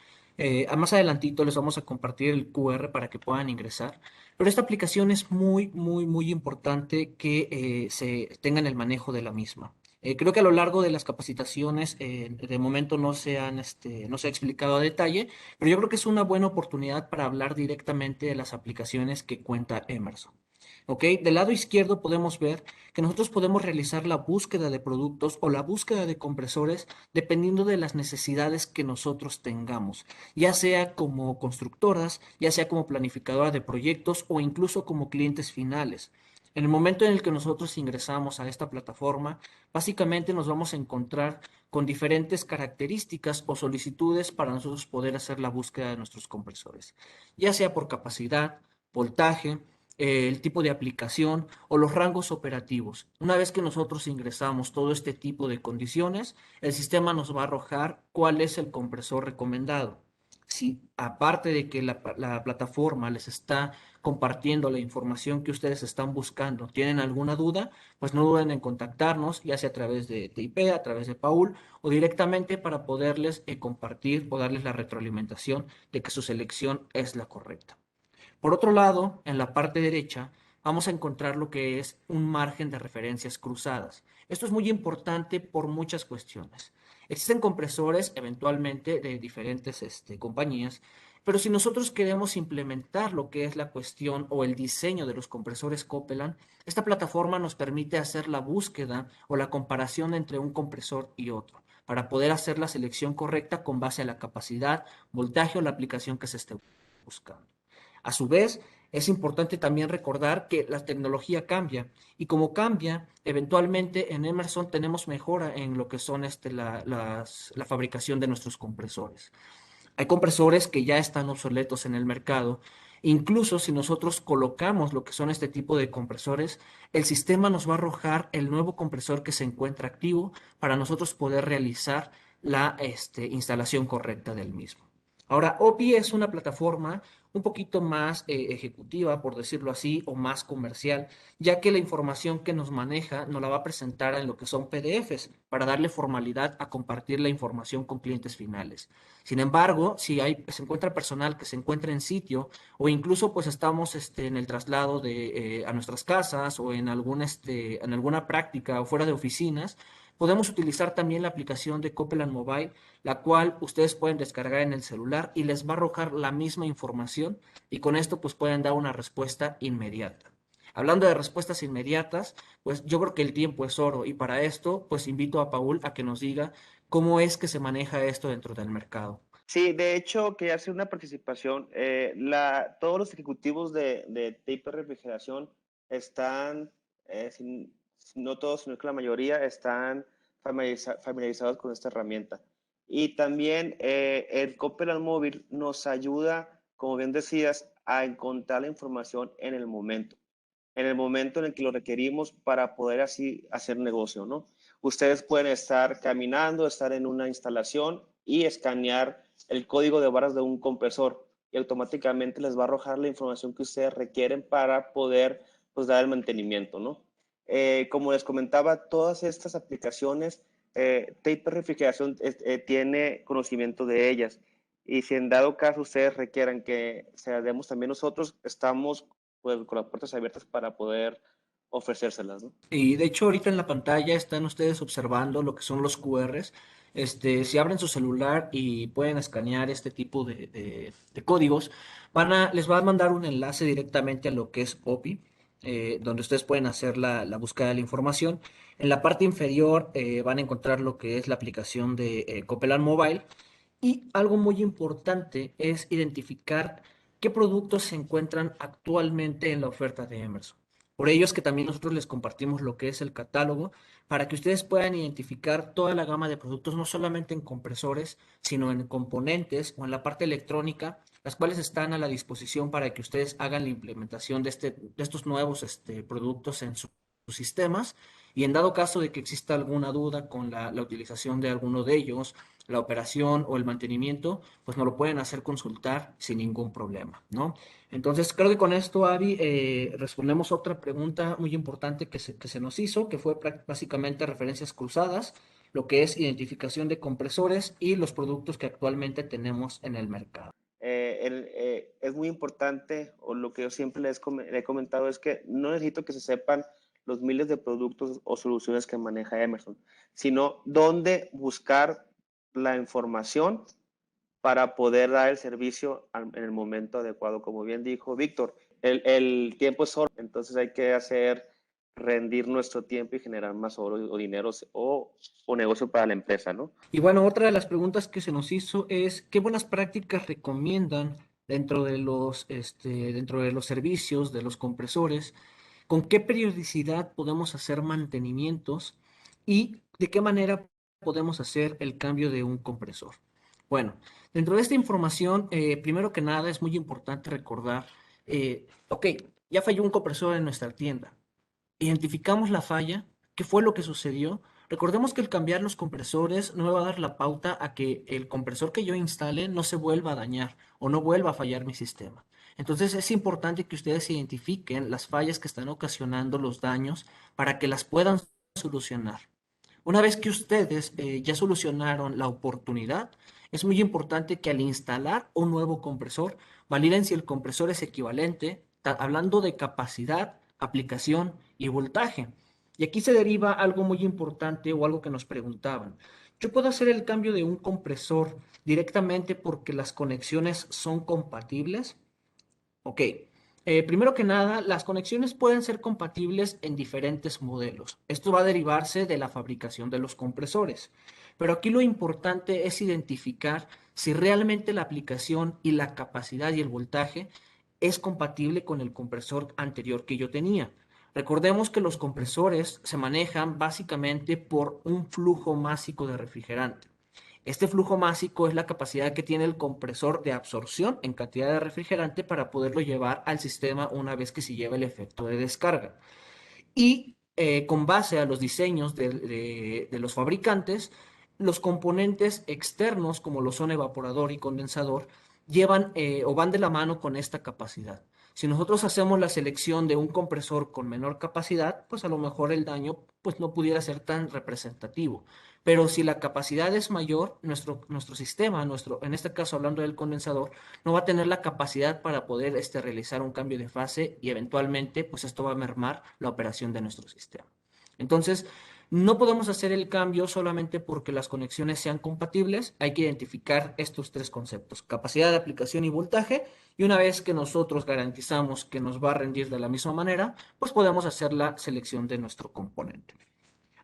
Más adelantito les vamos a compartir el QR para que puedan ingresar. Pero esta aplicación es muy, muy, muy importante que se tengan el manejo de la misma. Creo que a lo largo de las capacitaciones, de momento no se ha explicado a detalle, pero yo creo que es una buena oportunidad para hablar directamente de las aplicaciones que cuenta Emerson. ¿Ok? Del lado izquierdo podemos ver que nosotros podemos realizar la búsqueda de productos o la búsqueda de compresores dependiendo de las necesidades que nosotros tengamos, ya sea como constructoras, ya sea como planificadora de proyectos o incluso como clientes finales. En el momento en el que nosotros ingresamos a esta plataforma, básicamente nos vamos a encontrar con diferentes características o solicitudes para nosotros poder hacer la búsqueda de nuestros compresores, ya sea por capacidad, voltaje, el tipo de aplicación o los rangos operativos. Una vez que nosotros ingresamos todo este tipo de condiciones, el sistema nos va a arrojar cuál es el compresor recomendado. Si aparte de que la plataforma les está compartiendo la información que ustedes están buscando, tienen alguna duda, pues no duden en contactarnos, ya sea a través de TIP, a través de Paul o directamente para poderles compartir o darles la retroalimentación de que su selección es la correcta. Por otro lado, en la parte derecha, vamos a encontrar lo que es un margen de referencias cruzadas. Esto es muy importante por muchas cuestiones. Existen compresores eventualmente de diferentes compañías, pero si nosotros queremos implementar lo que es la cuestión o el diseño de los compresores Copeland, esta plataforma nos permite hacer la búsqueda o la comparación entre un compresor y otro, para poder hacer la selección correcta con base a la capacidad, voltaje o la aplicación que se esté buscando. A su vez, es importante también recordar que la tecnología cambia y como cambia, eventualmente en Emerson tenemos mejora en lo que son la fabricación de nuestros compresores. Hay compresores que ya están obsoletos en el mercado. Incluso si nosotros colocamos lo que son este tipo de compresores, el sistema nos va a arrojar el nuevo compresor que se encuentra activo para nosotros poder realizar la instalación correcta del mismo. Ahora, OPI es una plataforma un poquito más ejecutiva, por decirlo así, o más comercial, ya que la información que nos maneja nos la va a presentar en lo que son PDFs para darle formalidad a compartir la información con clientes finales. Sin embargo, si se encuentra personal que se encuentra en sitio o incluso pues estamos en el traslado a nuestras casas o en alguna práctica o fuera de oficinas, podemos utilizar también la aplicación de Copeland Mobile, la cual ustedes pueden descargar en el celular y les va a arrojar la misma información y con esto pues pueden dar una respuesta inmediata. Hablando de respuestas inmediatas, pues yo creo que el tiempo es oro y para esto pues invito a Paul a que nos diga cómo es que se maneja esto dentro del mercado. Sí, de hecho, quería hacer una participación. Todos los ejecutivos de TIP Refrigeración están, no todos, sino que la mayoría están familiarizados con esta herramienta. Y también el Copeland Móvil nos ayuda, como bien decías, a encontrar la información en el momento en el que lo requerimos para poder así hacer negocio, ¿no? Ustedes pueden estar caminando, estar en una instalación y escanear el código de barras de un compresor y automáticamente les va a arrojar la información que ustedes requieren para poder pues, dar el mantenimiento, ¿no? Como les comentaba, todas estas aplicaciones, Tape Refrigeración tiene conocimiento de ellas. Y si en dado caso ustedes requieran que se demos también nosotros, estamos pues, con las puertas abiertas para poder ofrecérselas, ¿no? Y de hecho ahorita en la pantalla están ustedes observando lo que son los QRs. Si abren su celular y pueden escanear este tipo de códigos, les va a mandar un enlace directamente a lo que es OPI, donde ustedes pueden hacer la búsqueda de la información. En la parte inferior van a encontrar lo que es la aplicación de Copeland Mobile. Y algo muy importante es identificar qué productos se encuentran actualmente en la oferta de Emerson. Por ello es que también nosotros les compartimos lo que es el catálogo para que ustedes puedan identificar toda la gama de productos, no solamente en compresores, sino en componentes o en la parte electrónica, las cuales están a la disposición para que ustedes hagan la implementación de estos nuevos productos en sus sistemas. Y en dado caso de que exista alguna duda con la utilización de alguno de ellos, la operación o el mantenimiento, pues nos lo pueden hacer consultar sin ningún problema, ¿no? Entonces, creo que con esto, Avi, respondemos otra pregunta muy importante que se nos hizo, que fue básicamente referencias cruzadas, lo que es identificación de compresores y los productos que actualmente tenemos en el mercado. Es muy importante, o lo que yo siempre le he comentado es que no necesito que se sepan los miles de productos o soluciones que maneja Emerson, sino dónde buscar la información para poder dar el servicio en el momento adecuado. Como bien dijo Víctor, el tiempo es oro, entonces hay que hacer rendir nuestro tiempo y generar más oro o dinero o negocio para la empresa, ¿no? Y bueno, otra de las preguntas que se nos hizo es, ¿qué buenas prácticas recomiendan dentro de los servicios, de los compresores? ¿Con qué periodicidad podemos hacer mantenimientos y de qué manera podemos hacer el cambio de un compresor? Bueno, dentro de esta información, primero que nada es muy importante recordar, ok, ya falló un compresor en nuestra tienda. Identificamos la falla, qué fue lo que sucedió. Recordemos que el cambiar los compresores no me va a dar la pauta a que el compresor que yo instale no se vuelva a dañar o no vuelva a fallar mi sistema. Entonces es importante que ustedes identifiquen las fallas que están ocasionando los daños para que las puedan solucionar. Una vez que ustedes ya solucionaron la oportunidad, es muy importante que al instalar un nuevo compresor, validen si el compresor es equivalente, hablando de capacidad, aplicación y voltaje. Y aquí se deriva algo muy importante o algo que nos preguntaban. Yo puedo hacer el cambio de un compresor directamente porque las conexiones son compatibles. Ok. Primero que nada, las conexiones pueden ser compatibles en diferentes modelos. Esto va a derivarse de la fabricación de los compresores. Pero aquí lo importante es identificar si realmente la aplicación y la capacidad y el voltaje es compatible con el compresor anterior que yo tenía. Recordemos que los compresores se manejan básicamente por un flujo másico de refrigerante. Este flujo másico es la capacidad que tiene el compresor de absorción en cantidad de refrigerante para poderlo llevar al sistema una vez que se lleva el efecto de descarga. Y con base a los diseños de los fabricantes, los componentes externos, como lo son evaporador y condensador, llevan o van de la mano con esta capacidad. Si nosotros hacemos la selección de un compresor con menor capacidad, pues a lo mejor el daño pues no pudiera ser tan representativo. Pero si la capacidad es mayor, nuestro sistema, en este caso hablando del condensador, no va a tener la capacidad para poder realizar un cambio de fase y eventualmente pues esto va a mermar la operación de nuestro sistema. Entonces, no podemos hacer el cambio solamente porque las conexiones sean compatibles. Hay que identificar estos tres conceptos: capacidad de aplicación y voltaje. Y una vez que nosotros garantizamos que nos va a rendir de la misma manera, pues podemos hacer la selección de nuestro componente.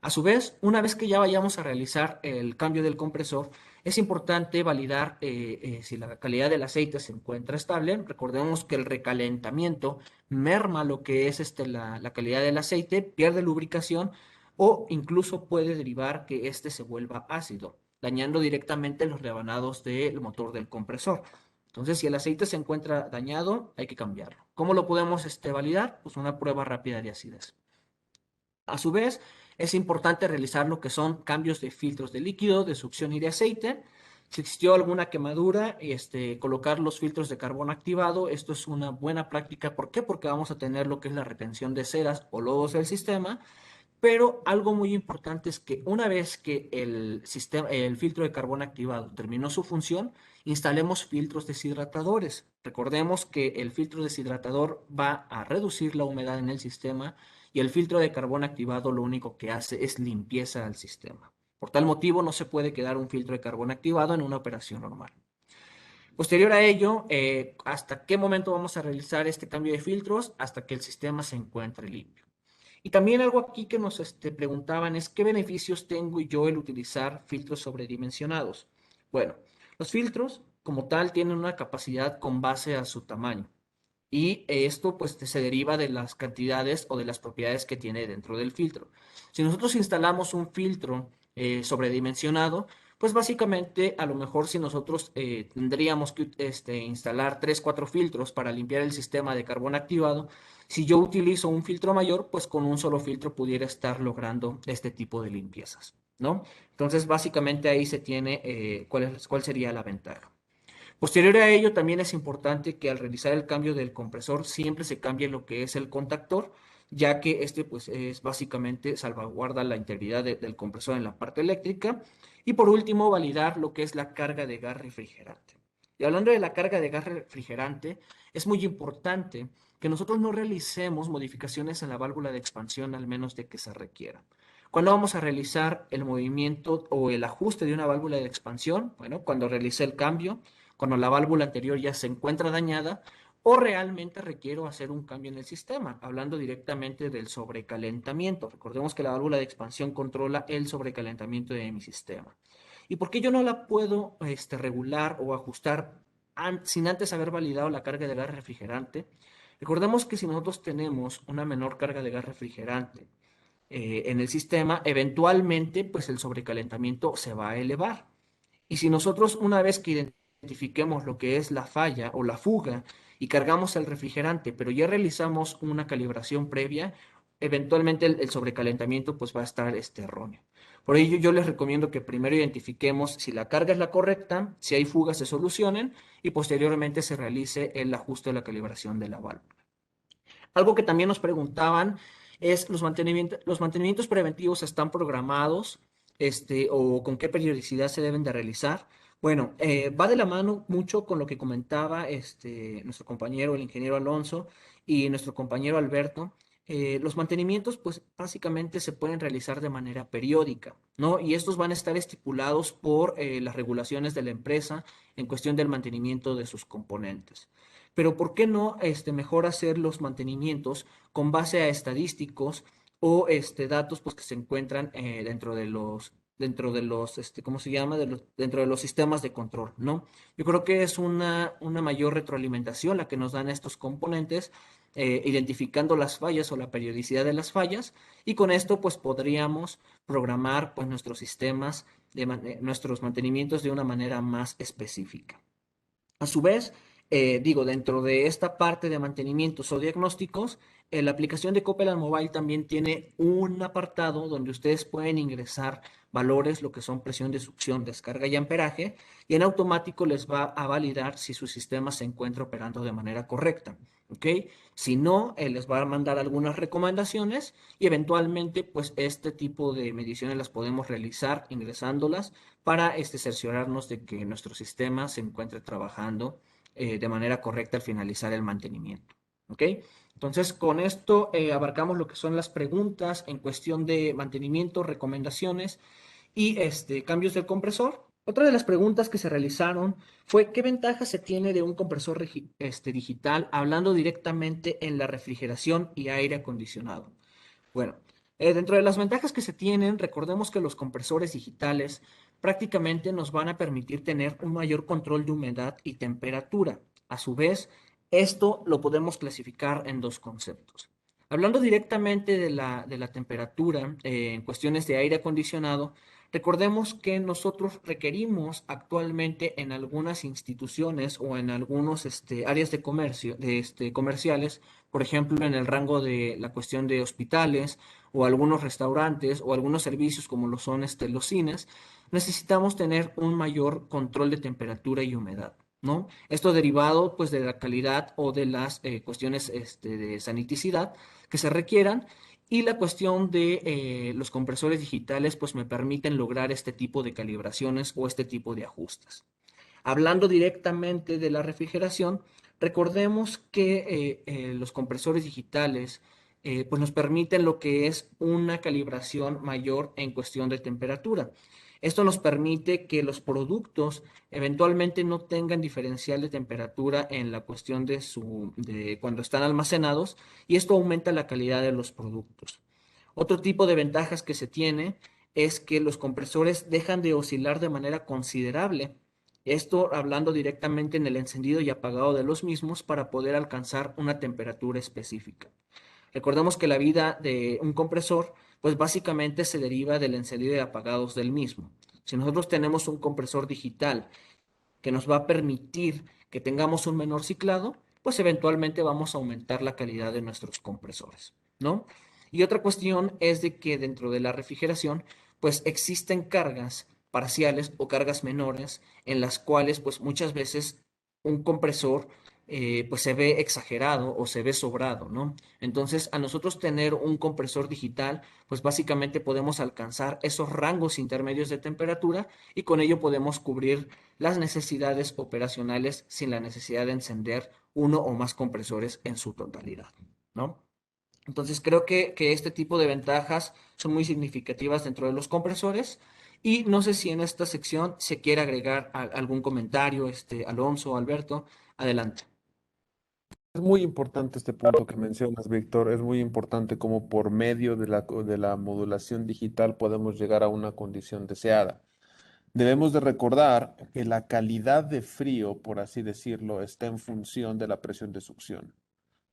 A su vez, una vez que ya vayamos a realizar el cambio del compresor, es importante validar si la calidad del aceite se encuentra estable. Recordemos que el recalentamiento merma lo que es la calidad del aceite, pierde lubricación o incluso puede derivar que este se vuelva ácido, dañando directamente los rebanados del motor del compresor. Entonces, si el aceite se encuentra dañado, hay que cambiarlo. ¿Cómo lo podemos validar? Pues una prueba rápida de acidez. A su vez, es importante realizar lo que son cambios de filtros de líquido, de succión y de aceite. Si existió alguna quemadura, colocar los filtros de carbón activado. Esto es una buena práctica. ¿Por qué? Porque vamos a tener lo que es la retención de ceras o lodos del sistema. Pero algo muy importante es que una vez que el filtro de carbón activado terminó su función, instalemos filtros deshidratadores. Recordemos que el filtro deshidratador va a reducir la humedad en el sistema y el filtro de carbón activado lo único que hace es limpieza al sistema. Por tal motivo, no se puede quedar un filtro de carbón activado en una operación normal. Posterior a ello, ¿hasta qué momento vamos a realizar este cambio de filtros? Hasta que el sistema se encuentre limpio. Y también algo aquí que nos preguntaban es ¿qué beneficios tengo yo el utilizar filtros sobredimensionados? Bueno, los filtros como tal tienen una capacidad con base a su tamaño. Y esto pues se deriva de las cantidades o de las propiedades que tiene dentro del filtro. Si nosotros instalamos un filtro sobredimensionado, pues básicamente a lo mejor si nosotros tendríamos que instalar 3, 4 filtros para limpiar el sistema de carbón activado, si yo utilizo un filtro mayor, pues con un solo filtro pudiera estar logrando este tipo de limpiezas, ¿no? Entonces básicamente ahí se tiene cuál sería la ventaja. Posterior a ello, también es importante que al realizar el cambio del compresor siempre se cambie lo que es el contactor, ya que este pues es básicamente salvaguarda la integridad del compresor en la parte eléctrica. Y por último, validar lo que es la carga de gas refrigerante. Y hablando de la carga de gas refrigerante, es muy importante que nosotros no realicemos modificaciones en la válvula de expansión al menos de que se requiera. ¿Cuándo vamos a realizar el movimiento o el ajuste de una válvula de expansión? Bueno, cuando realice el cambio, cuando la válvula anterior ya se encuentra dañada o realmente requiero hacer un cambio en el sistema, hablando directamente del sobrecalentamiento. Recordemos que la válvula de expansión controla el sobrecalentamiento de mi sistema. ¿Y por qué yo no la puedo regular o ajustar sin antes haber validado la carga de gas refrigerante? Recordemos que si nosotros tenemos una menor carga de gas refrigerante en el sistema, eventualmente pues el sobrecalentamiento se va a elevar. Y si nosotros una vez que identifiquemos lo que es la falla o la fuga y cargamos el refrigerante, pero ya realizamos una calibración previa, eventualmente el sobrecalentamiento pues va a estar erróneo. Por ello yo les recomiendo que primero identifiquemos si la carga es la correcta, si hay fugas se solucionen y posteriormente se realice el ajuste de la calibración de la válvula. Algo que también nos preguntaban es los mantenimientos preventivos están programados, o con qué periodicidad se deben de realizar. Bueno, va de la mano mucho con lo que comentaba nuestro compañero, el ingeniero Alonso, y nuestro compañero Alberto. Los mantenimientos, pues básicamente se pueden realizar de manera periódica, ¿no? Y estos van a estar estipulados por las regulaciones de la empresa en cuestión del mantenimiento de sus componentes. Pero ¿por qué no mejor hacer los mantenimientos con base a estadísticos o datos pues, que se encuentran dentro de los, ¿cómo se llama? Dentro de los sistemas de control, ¿no? Yo creo que es una mayor retroalimentación la que nos dan estos componentes, identificando las fallas o la periodicidad de las fallas, y con esto pues podríamos programar pues nuestros sistemas, nuestros mantenimientos de una manera más específica. A su vez, dentro de esta parte de mantenimientos o diagnósticos, la aplicación de Copeland Mobile también tiene un apartado donde ustedes pueden ingresar valores, lo que son presión de succión, descarga y amperaje, y en automático les va a validar si su sistema se encuentra operando de manera correcta. ¿Ok? Si no, les va a mandar algunas recomendaciones y eventualmente, pues este tipo de mediciones las podemos realizar ingresándolas para cerciorarnos de que nuestro sistema se encuentre trabajando de manera correcta al finalizar el mantenimiento. ¿Ok? Entonces, con esto abarcamos lo que son las preguntas en cuestión de mantenimiento, recomendaciones y cambios del compresor. Otra de las preguntas que se realizaron fue ¿qué ventaja se tiene de un compresor digital hablando directamente en la refrigeración y aire acondicionado? Bueno, dentro de las ventajas que se tienen, recordemos que los compresores digitales prácticamente nos van a permitir tener un mayor control de humedad y temperatura. A su vez, esto lo podemos clasificar en dos conceptos. Hablando directamente de la temperatura en cuestiones de aire acondicionado, recordemos que nosotros requerimos actualmente en algunas instituciones o en algunos áreas de comercio, comerciales, por ejemplo, en el rango de la cuestión de hospitales o algunos restaurantes o algunos servicios como lo son los cines, necesitamos tener un mayor control de temperatura y humedad, ¿no? Esto derivado pues de la calidad o de las cuestiones de saniticidad que se requieran, y la cuestión de los compresores digitales pues me permiten lograr este tipo de calibraciones o este tipo de ajustes. Hablando directamente de la refrigeración, recordemos que los compresores digitales pues nos permiten lo que es una calibración mayor en cuestión de temperatura. Esto nos permite que los productos eventualmente no tengan diferencial de temperatura en la cuestión de cuando están almacenados, y esto aumenta la calidad de los productos. Otro tipo de ventajas que se tiene es que los compresores dejan de oscilar de manera considerable. Esto hablando directamente en el encendido y apagado de los mismos para poder alcanzar una temperatura específica. Recordemos que la vida de un compresor, pues básicamente se deriva del encendido y apagados del mismo. Si nosotros tenemos un compresor digital que nos va a permitir que tengamos un menor ciclado, pues eventualmente vamos a aumentar la calidad de nuestros compresores, ¿no? Y otra cuestión es de que dentro de la refrigeración, pues existen cargas parciales o cargas menores en las cuales, pues muchas veces un compresor pues se ve exagerado o se ve sobrado, ¿no? Entonces, a nosotros tener un compresor digital, pues básicamente podemos alcanzar esos rangos intermedios de temperatura y con ello podemos cubrir las necesidades operacionales sin la necesidad de encender uno o más compresores en su totalidad, ¿no? Entonces creo que este tipo de ventajas son muy significativas dentro de los compresores, y no sé si en esta sección se quiere agregar algún comentario, Alonso o Alberto, adelante. Es muy importante este punto que mencionas, Víctor. Es muy importante cómo por medio de la modulación digital podemos llegar a una condición deseada. Debemos de recordar que la calidad de frío, por así decirlo, está en función de la presión de succión.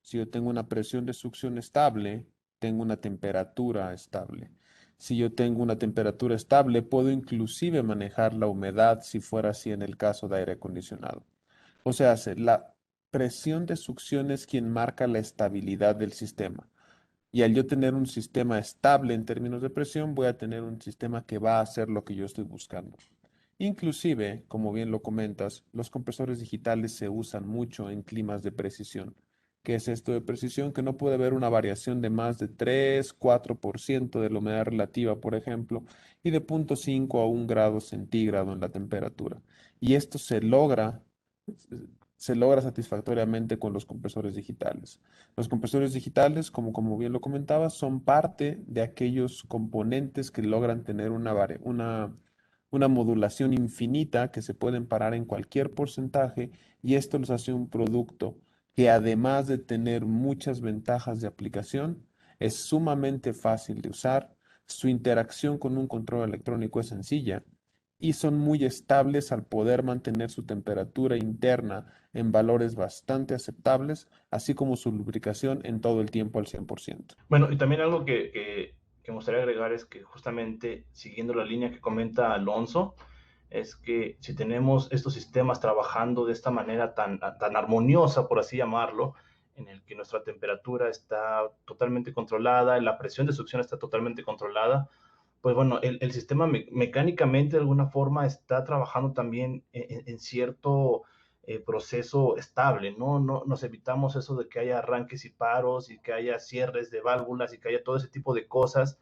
Si yo tengo una presión de succión estable, tengo una temperatura estable. Si yo tengo una temperatura estable, puedo inclusive manejar la humedad si fuera así en el caso de aire acondicionado. O sea, la presión de succión es quien marca la estabilidad del sistema. Y al yo tener un sistema estable en términos de presión, voy a tener un sistema que va a hacer lo que yo estoy buscando. Inclusive, como bien lo comentas, los compresores digitales se usan mucho en climas de precisión. ¿Qué es esto de precisión? Que no puede haber una variación de más de 3-4% de la humedad relativa, por ejemplo, y de 0,5 a 1 grado centígrado en la temperatura. Y esto se logra satisfactoriamente con los compresores digitales. Los compresores digitales, como bien lo comentaba, son parte de aquellos componentes que logran tener una modulación infinita que se pueden parar en cualquier porcentaje, y esto los hace un producto que, además de tener muchas ventajas de aplicación, es sumamente fácil de usar. Su interacción con un control electrónico es sencilla y son muy estables al poder mantener su temperatura interna en valores bastante aceptables, así como su lubricación en todo el tiempo al 100%. Bueno, y también algo que me gustaría agregar es que, justamente siguiendo la línea que comenta Alonso, es que si tenemos estos sistemas trabajando de esta manera tan armoniosa, por así llamarlo, en el que nuestra temperatura está totalmente controlada, la presión de succión está totalmente controlada, pues bueno, el sistema mecánicamente de alguna forma está trabajando también en cierto proceso estable, ¿no? ¿no? Nos evitamos eso de que haya arranques y paros y que haya cierres de válvulas y que haya todo ese tipo de cosas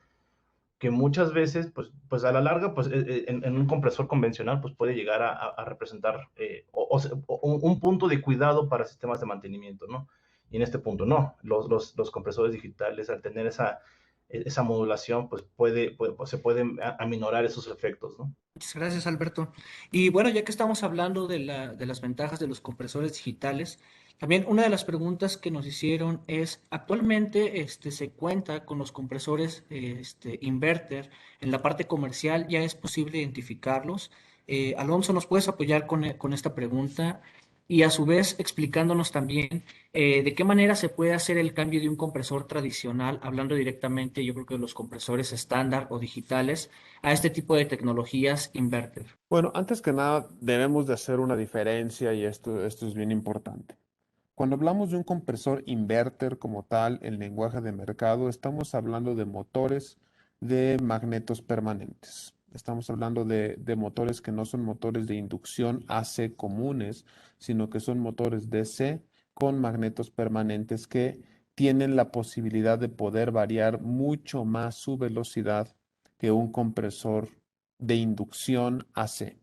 que muchas veces, pues a la larga, pues en un compresor convencional, pues puede llegar a representar un punto de cuidado para sistemas de mantenimiento, ¿no? Y en este punto no, los compresores digitales, al tener esa modulación, pues se pueden aminorar esos efectos, ¿no? Muchas gracias, Alberto. Y bueno, ya que estamos hablando de las ventajas de los compresores digitales, también una de las preguntas que nos hicieron es, actualmente se cuenta con los compresores inverter en la parte comercial, ¿ya es posible identificarlos? Alonso, ¿nos puedes apoyar con esta pregunta? Y a su vez explicándonos también de qué manera se puede hacer el cambio de un compresor tradicional, hablando directamente, yo creo que de los compresores estándar o digitales, a este tipo de tecnologías inverter. Bueno, antes que nada, debemos de hacer una diferencia, y esto es bien importante. Cuando hablamos de un compresor inverter como tal, en lenguaje de mercado, estamos hablando de motores de magnetos permanentes. Estamos hablando de motores que no son motores de inducción AC comunes, sino que son motores DC con magnetos permanentes que tienen la posibilidad de poder variar mucho más su velocidad que un compresor de inducción AC.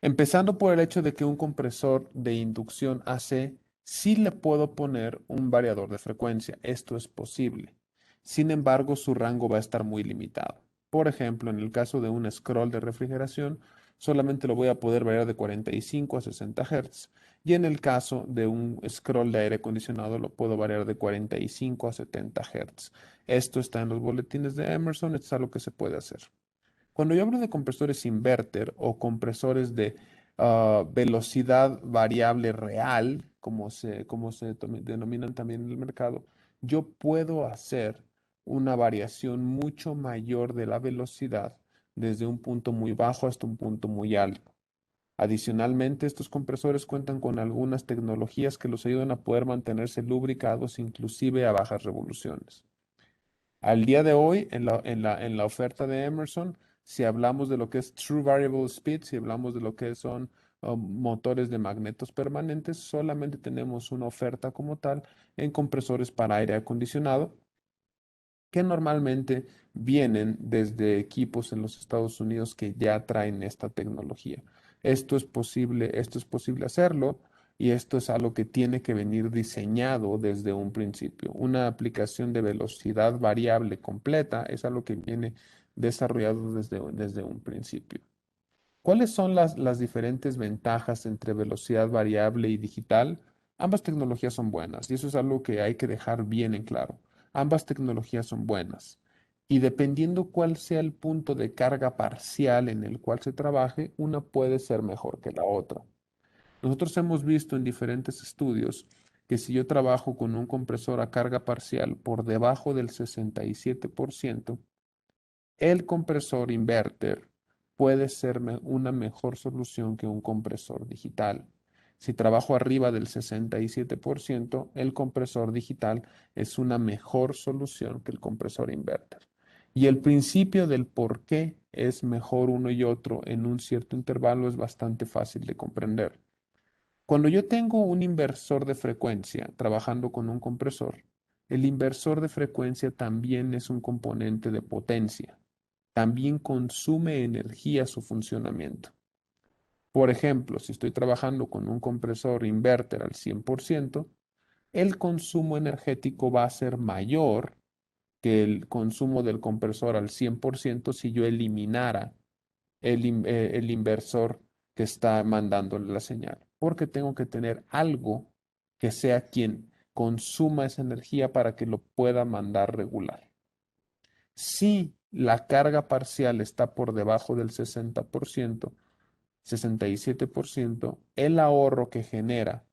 Empezando por el hecho de que un compresor de inducción AC Sí le puedo poner un variador de frecuencia, esto es posible. Sin embargo, su rango va a estar muy limitado. Por ejemplo, en el caso de un scroll de refrigeración, solamente lo voy a poder variar de 45 a 60 Hz. Y en el caso de un scroll de aire acondicionado, lo puedo variar de 45 a 70 Hz. Esto está en los boletines de Emerson, esto es algo que se puede hacer. Cuando yo hablo de compresores inverter o compresores de velocidad variable real, como se denominan también en el mercado, yo puedo hacer una variación mucho mayor de la velocidad desde un punto muy bajo hasta un punto muy alto. Adicionalmente, estos compresores cuentan con algunas tecnologías que los ayudan a poder mantenerse lubricados inclusive a bajas revoluciones. Al día de hoy, en la oferta de Emerson, si hablamos de lo que es True Variable Speed, si hablamos de lo que son motores de magnetos permanentes, solamente tenemos una oferta como tal en compresores para aire acondicionado, que normalmente vienen desde equipos en los Estados Unidos que ya traen esta tecnología. Esto es posible hacerlo y esto es algo que tiene que venir diseñado desde un principio. Una aplicación de velocidad variable completa es algo que viene desarrollado desde un principio. ¿Cuáles son las diferentes ventajas entre velocidad variable y digital? Ambas tecnologías son buenas y eso es algo que hay que dejar bien en claro. Ambas tecnologías son buenas y dependiendo cuál sea el punto de carga parcial en el cual se trabaje, una puede ser mejor que la otra. Nosotros hemos visto en diferentes estudios que si yo trabajo con un compresor a carga parcial por debajo del 67%, el compresor inverter puede ser una mejor solución que un compresor digital. Si trabajo arriba del 67%, el compresor digital es una mejor solución que el compresor inverter. Y el principio del por qué es mejor uno y otro en un cierto intervalo es bastante fácil de comprender. Cuando yo tengo un inversor de frecuencia trabajando con un compresor, el inversor de frecuencia también es un componente de potencia, también consume energía su funcionamiento. Por ejemplo, si estoy trabajando con un compresor inverter al 100%, el consumo energético va a ser mayor que el consumo del compresor al 100% si yo eliminara el inversor que está mandándole la señal, porque tengo que tener algo que sea quien consuma esa energía para que lo pueda mandar regular. Si la carga parcial está por debajo del 60%, 67%, el ahorro que genera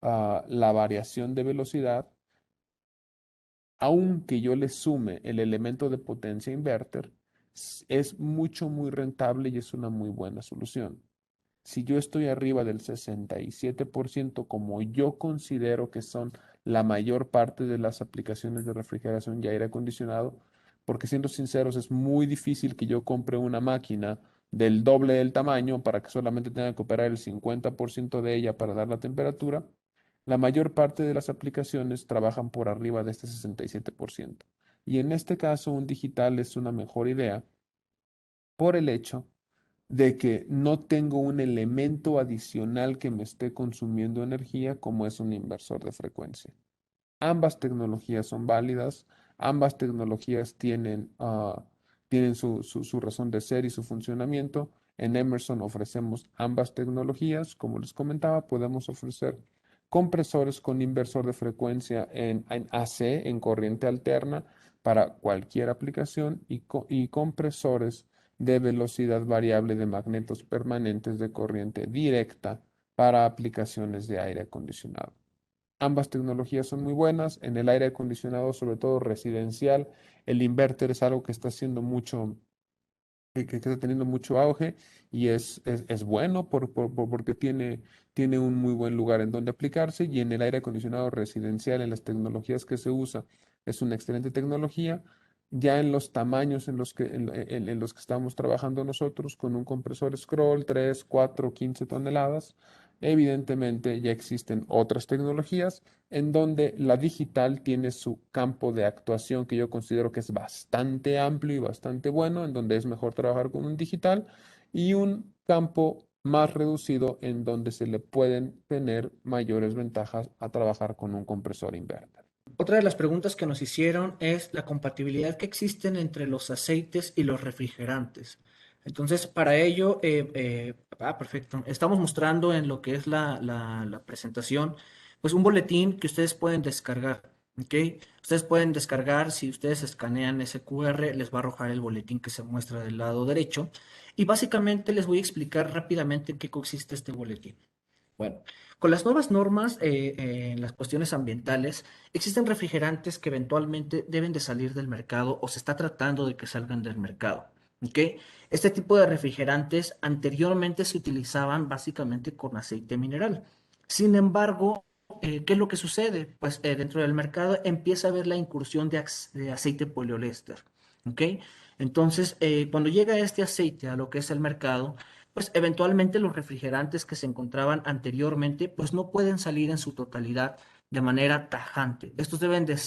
la variación de velocidad, aunque yo le sume el elemento de potencia inverter, es muy rentable y es una muy buena solución. Si yo estoy arriba del 67%, como yo considero que son la mayor parte de las aplicaciones de refrigeración y aire acondicionado, porque siendo sinceros, es muy difícil que yo compre una máquina del doble del tamaño para que solamente tenga que operar el 50% de ella para dar la temperatura. La mayor parte de las aplicaciones trabajan por arriba de este 67%. Y en este caso, un digital es una mejor idea por el hecho de que no tengo un elemento adicional que me esté consumiendo energía como es un inversor de frecuencia. Ambas tecnologías son válidas, ambas tecnologías tienen su razón de ser y su funcionamiento. En Emerson ofrecemos ambas tecnologías. Como les comentaba, podemos ofrecer compresores con inversor de frecuencia en AC, en corriente alterna, para cualquier aplicación y compresores de velocidad variable de magnetos permanentes de corriente directa para aplicaciones de aire acondicionado. Ambas tecnologías son muy buenas. En el aire acondicionado, sobre todo residencial, el inverter es algo que está haciendo mucho, que está teniendo mucho auge y es bueno porque tiene un muy buen lugar en donde aplicarse y en el aire acondicionado residencial, en las tecnologías que se usa, es una excelente tecnología. Ya en los tamaños en los que estamos trabajando nosotros, con un compresor scroll 3, 4, 15 toneladas, evidentemente ya existen otras tecnologías en donde la digital tiene su campo de actuación que yo considero que es bastante amplio y bastante bueno, en donde es mejor trabajar con un digital y un campo más reducido en donde se le pueden tener mayores ventajas a trabajar con un compresor inverter. Otra de las preguntas que nos hicieron es la compatibilidad que existen entre los aceites y los refrigerantes. Entonces, para ello, perfecto. Estamos mostrando en lo que es la presentación, pues un boletín que ustedes pueden descargar, ¿ok? Ustedes pueden descargar, si ustedes escanean ese QR, les va a arrojar el boletín que se muestra del lado derecho. Y básicamente les voy a explicar rápidamente en qué consiste este boletín. Bueno, con las nuevas normas en las cuestiones ambientales, existen refrigerantes que eventualmente deben de salir del mercado o se está tratando de que salgan del mercado. ¿Ok? Este tipo de refrigerantes anteriormente se utilizaban básicamente con aceite mineral. Sin embargo, ¿qué es lo que sucede? Pues dentro del mercado empieza a haber la incursión de aceite poliéster. ¿Ok? Entonces, cuando llega este aceite a lo que es el mercado, pues eventualmente los refrigerantes que se encontraban anteriormente, pues no pueden salir en su totalidad de manera tajante. Estos deben de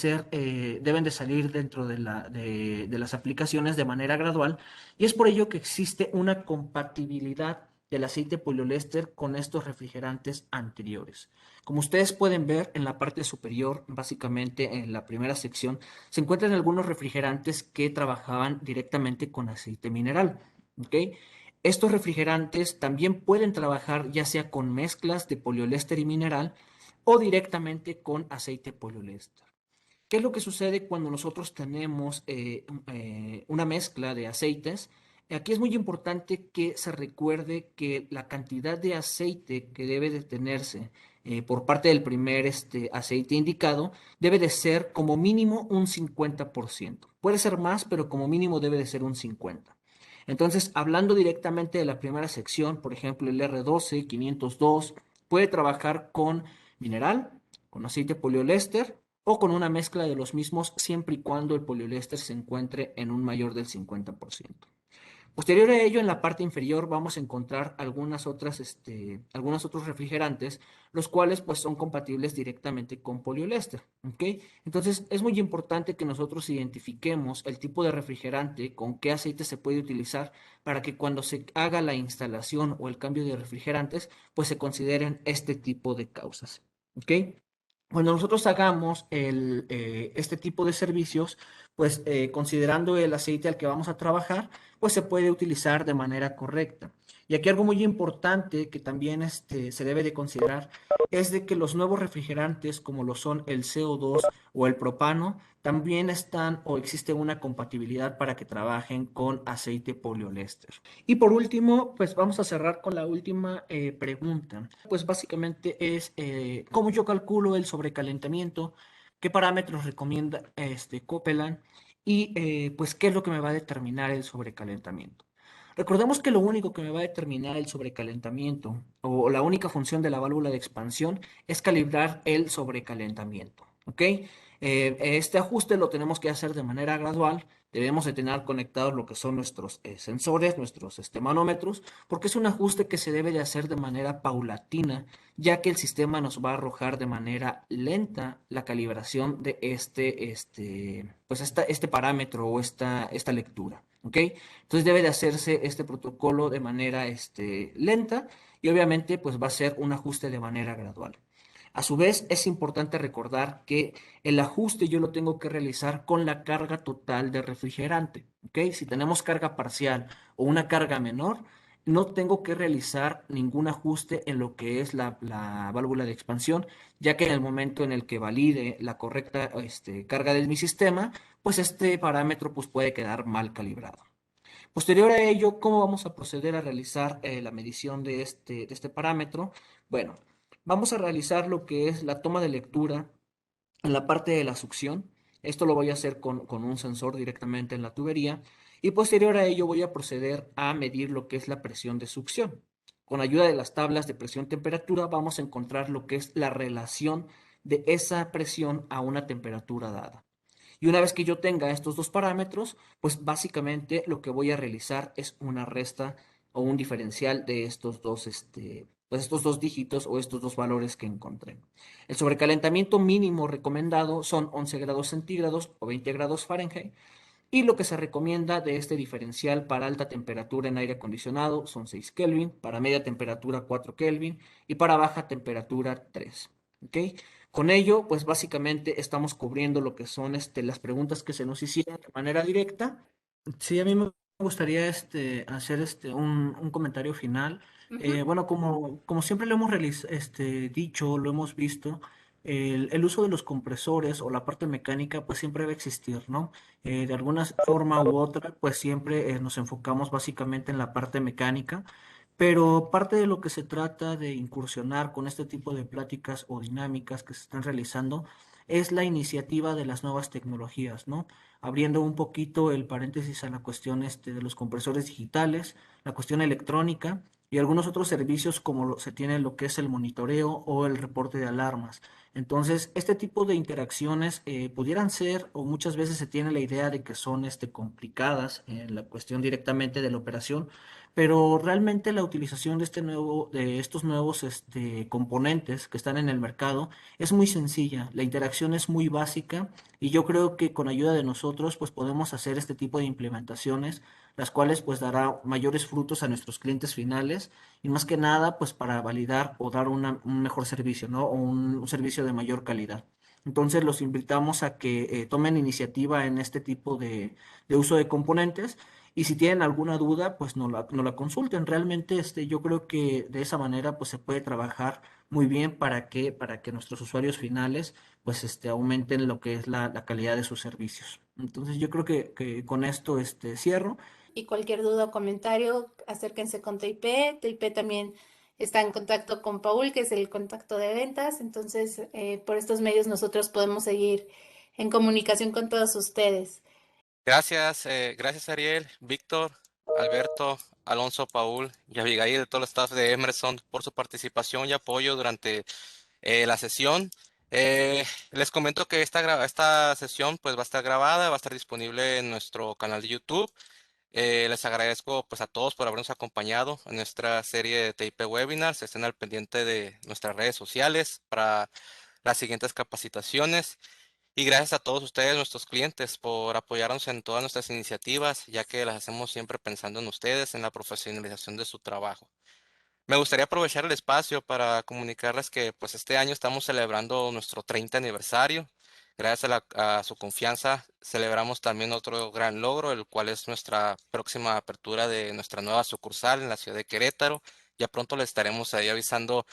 salir dentro de las aplicaciones de manera gradual y es por ello que existe una compatibilidad del aceite poliéster con estos refrigerantes anteriores. Como ustedes pueden ver en la parte superior, básicamente en la primera sección, se encuentran algunos refrigerantes que trabajaban directamente con aceite mineral. ¿Ok? Estos refrigerantes también pueden trabajar ya sea con mezclas de poliéster y mineral o directamente con aceite poliéster. ¿Qué es lo que sucede cuando nosotros tenemos una mezcla de aceites? Aquí es muy importante que se recuerde que la cantidad de aceite que debe de tenerse por parte del primer aceite indicado debe de ser como mínimo un 50%. Puede ser más, pero como mínimo debe de ser un 50%. Entonces, hablando directamente de la primera sección, por ejemplo, el R12, 502, puede trabajar con mineral, con aceite poliéster o con una mezcla de los mismos siempre y cuando el poliéster se encuentre en un mayor del 50%. Posterior a ello, en la parte inferior vamos a encontrar algunos otros refrigerantes, los cuales pues son compatibles directamente con poliéster, ¿ok? Entonces es muy importante que nosotros identifiquemos el tipo de refrigerante, con qué aceite se puede utilizar para que cuando se haga la instalación o el cambio de refrigerantes, pues se consideren este tipo de causas, ¿ok? Cuando nosotros hagamos este tipo de servicios, pues considerando el aceite al que vamos a trabajar, pues se puede utilizar de manera correcta. Y aquí algo muy importante que también se debe de considerar es de que los nuevos refrigerantes, como lo son el CO2 o el propano, también están o existe una compatibilidad para que trabajen con aceite poliéster. Y por último, pues vamos a cerrar con la última pregunta. Pues básicamente es cómo yo calculo el sobrecalentamiento, qué parámetros recomienda Copeland y pues qué es lo que me va a determinar el sobrecalentamiento. Recordemos que lo único que me va a determinar el sobrecalentamiento o la única función de la válvula de expansión es calibrar el sobrecalentamiento. ¿Ok? Este ajuste lo tenemos que hacer de manera gradual. Debemos de tener conectados lo que son nuestros sensores, nuestros manómetros, porque es un ajuste que se debe de hacer de manera paulatina, ya que el sistema nos va a arrojar de manera lenta la calibración de este parámetro o esta lectura. ¿Ok? Entonces debe de hacerse este protocolo de manera lenta y obviamente pues va a ser un ajuste de manera gradual. A su vez, es importante recordar que el ajuste yo lo tengo que realizar con la carga total de refrigerante. ¿Ok? Si tenemos carga parcial o una carga menor, no tengo que realizar ningún ajuste en lo que es la válvula de expansión, ya que en el momento en el que valide la correcta carga de mi sistema, pues este parámetro pues, puede quedar mal calibrado. Posterior a ello, ¿cómo vamos a proceder a realizar la medición de este parámetro? Bueno, vamos a realizar lo que es la toma de lectura en la parte de la succión. Esto lo voy a hacer con un sensor directamente en la tubería y posterior a ello voy a proceder a medir lo que es la presión de succión. Con ayuda de las tablas de presión-temperatura vamos a encontrar lo que es la relación de esa presión a una temperatura dada. Y una vez que yo tenga estos dos parámetros, pues básicamente lo que voy a realizar es una resta o un diferencial de estos dos dígitos o estos dos valores que encontré. El sobrecalentamiento mínimo recomendado son 11 grados centígrados o 20 grados Fahrenheit. Y lo que se recomienda de este diferencial para alta temperatura en aire acondicionado son 6 Kelvin, para media temperatura 4 Kelvin y para baja temperatura 3. ¿Ok? Con ello, pues básicamente estamos cubriendo lo que son las preguntas que se nos hicieron de manera directa. Sí, a mí me gustaría hacer un comentario final. Ujú. Bueno, como siempre lo hemos dicho, lo hemos visto, el uso de los compresores o la parte mecánica pues siempre va a existir, ¿no? De alguna forma u otra pues siempre nos enfocamos básicamente en la parte mecánica, pero parte de lo que se trata de incursionar con este tipo de pláticas o dinámicas que se están realizando es la iniciativa de las nuevas tecnologías, ¿no? Abriendo un poquito el paréntesis a la cuestión de los compresores digitales, la cuestión electrónica y algunos otros servicios como se tiene lo que es el monitoreo o el reporte de alarmas. Entonces, este tipo de interacciones pudieran ser, o muchas veces se tiene la idea de que son complicadas en la cuestión directamente de la operación, pero realmente la utilización de estos nuevos componentes que están en el mercado es muy sencilla, la interacción es muy básica y yo creo que con ayuda de nosotros pues podemos hacer este tipo de implementaciones, las cuales pues dará mayores frutos a nuestros clientes finales y más que nada pues para validar o dar un mejor servicio, ¿no? O un servicio de mayor calidad. Entonces los invitamos a que tomen iniciativa en este tipo de uso de componentes y si tienen alguna duda, pues no la consulten. Realmente yo creo que de esa manera pues se puede trabajar muy bien para que nuestros usuarios finales pues aumenten lo que es la calidad de sus servicios. Entonces yo creo que con esto cierro. Y cualquier duda o comentario, acérquense con TIP. TIP también está en contacto con Paul, que es el contacto de ventas. Entonces, por estos medios nosotros podemos seguir en comunicación con todos ustedes. Gracias Ariel, Víctor, Alberto, Alonso, Paul y Abigail de todo el staff de Emerson por su participación y apoyo durante la sesión. Les comento que esta sesión pues va a estar grabada, va a estar disponible en nuestro canal de YouTube. Les agradezco pues a todos por habernos acompañado en nuestra serie de TIP Webinars. Estén al pendiente de nuestras redes sociales para las siguientes capacitaciones. Y gracias a todos ustedes, nuestros clientes, por apoyarnos en todas nuestras iniciativas, ya que las hacemos siempre pensando en ustedes, en la profesionalización de su trabajo. Me gustaría aprovechar el espacio para comunicarles que pues este año estamos celebrando nuestro 30 aniversario. Gracias a su confianza, celebramos también otro gran logro, el cual es nuestra próxima apertura de nuestra nueva sucursal en la ciudad de Querétaro. Ya pronto les estaremos ahí avisando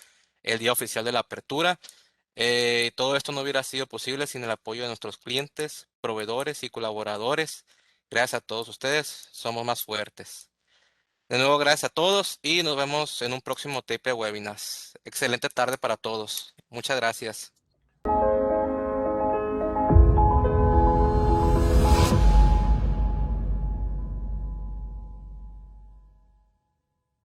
el día oficial de la apertura. Todo esto no hubiera sido posible sin el apoyo de nuestros clientes, proveedores y colaboradores. Gracias a todos ustedes, somos más fuertes. De nuevo, gracias a todos y nos vemos en un próximo TP Webinars. Excelente tarde para todos. Muchas gracias.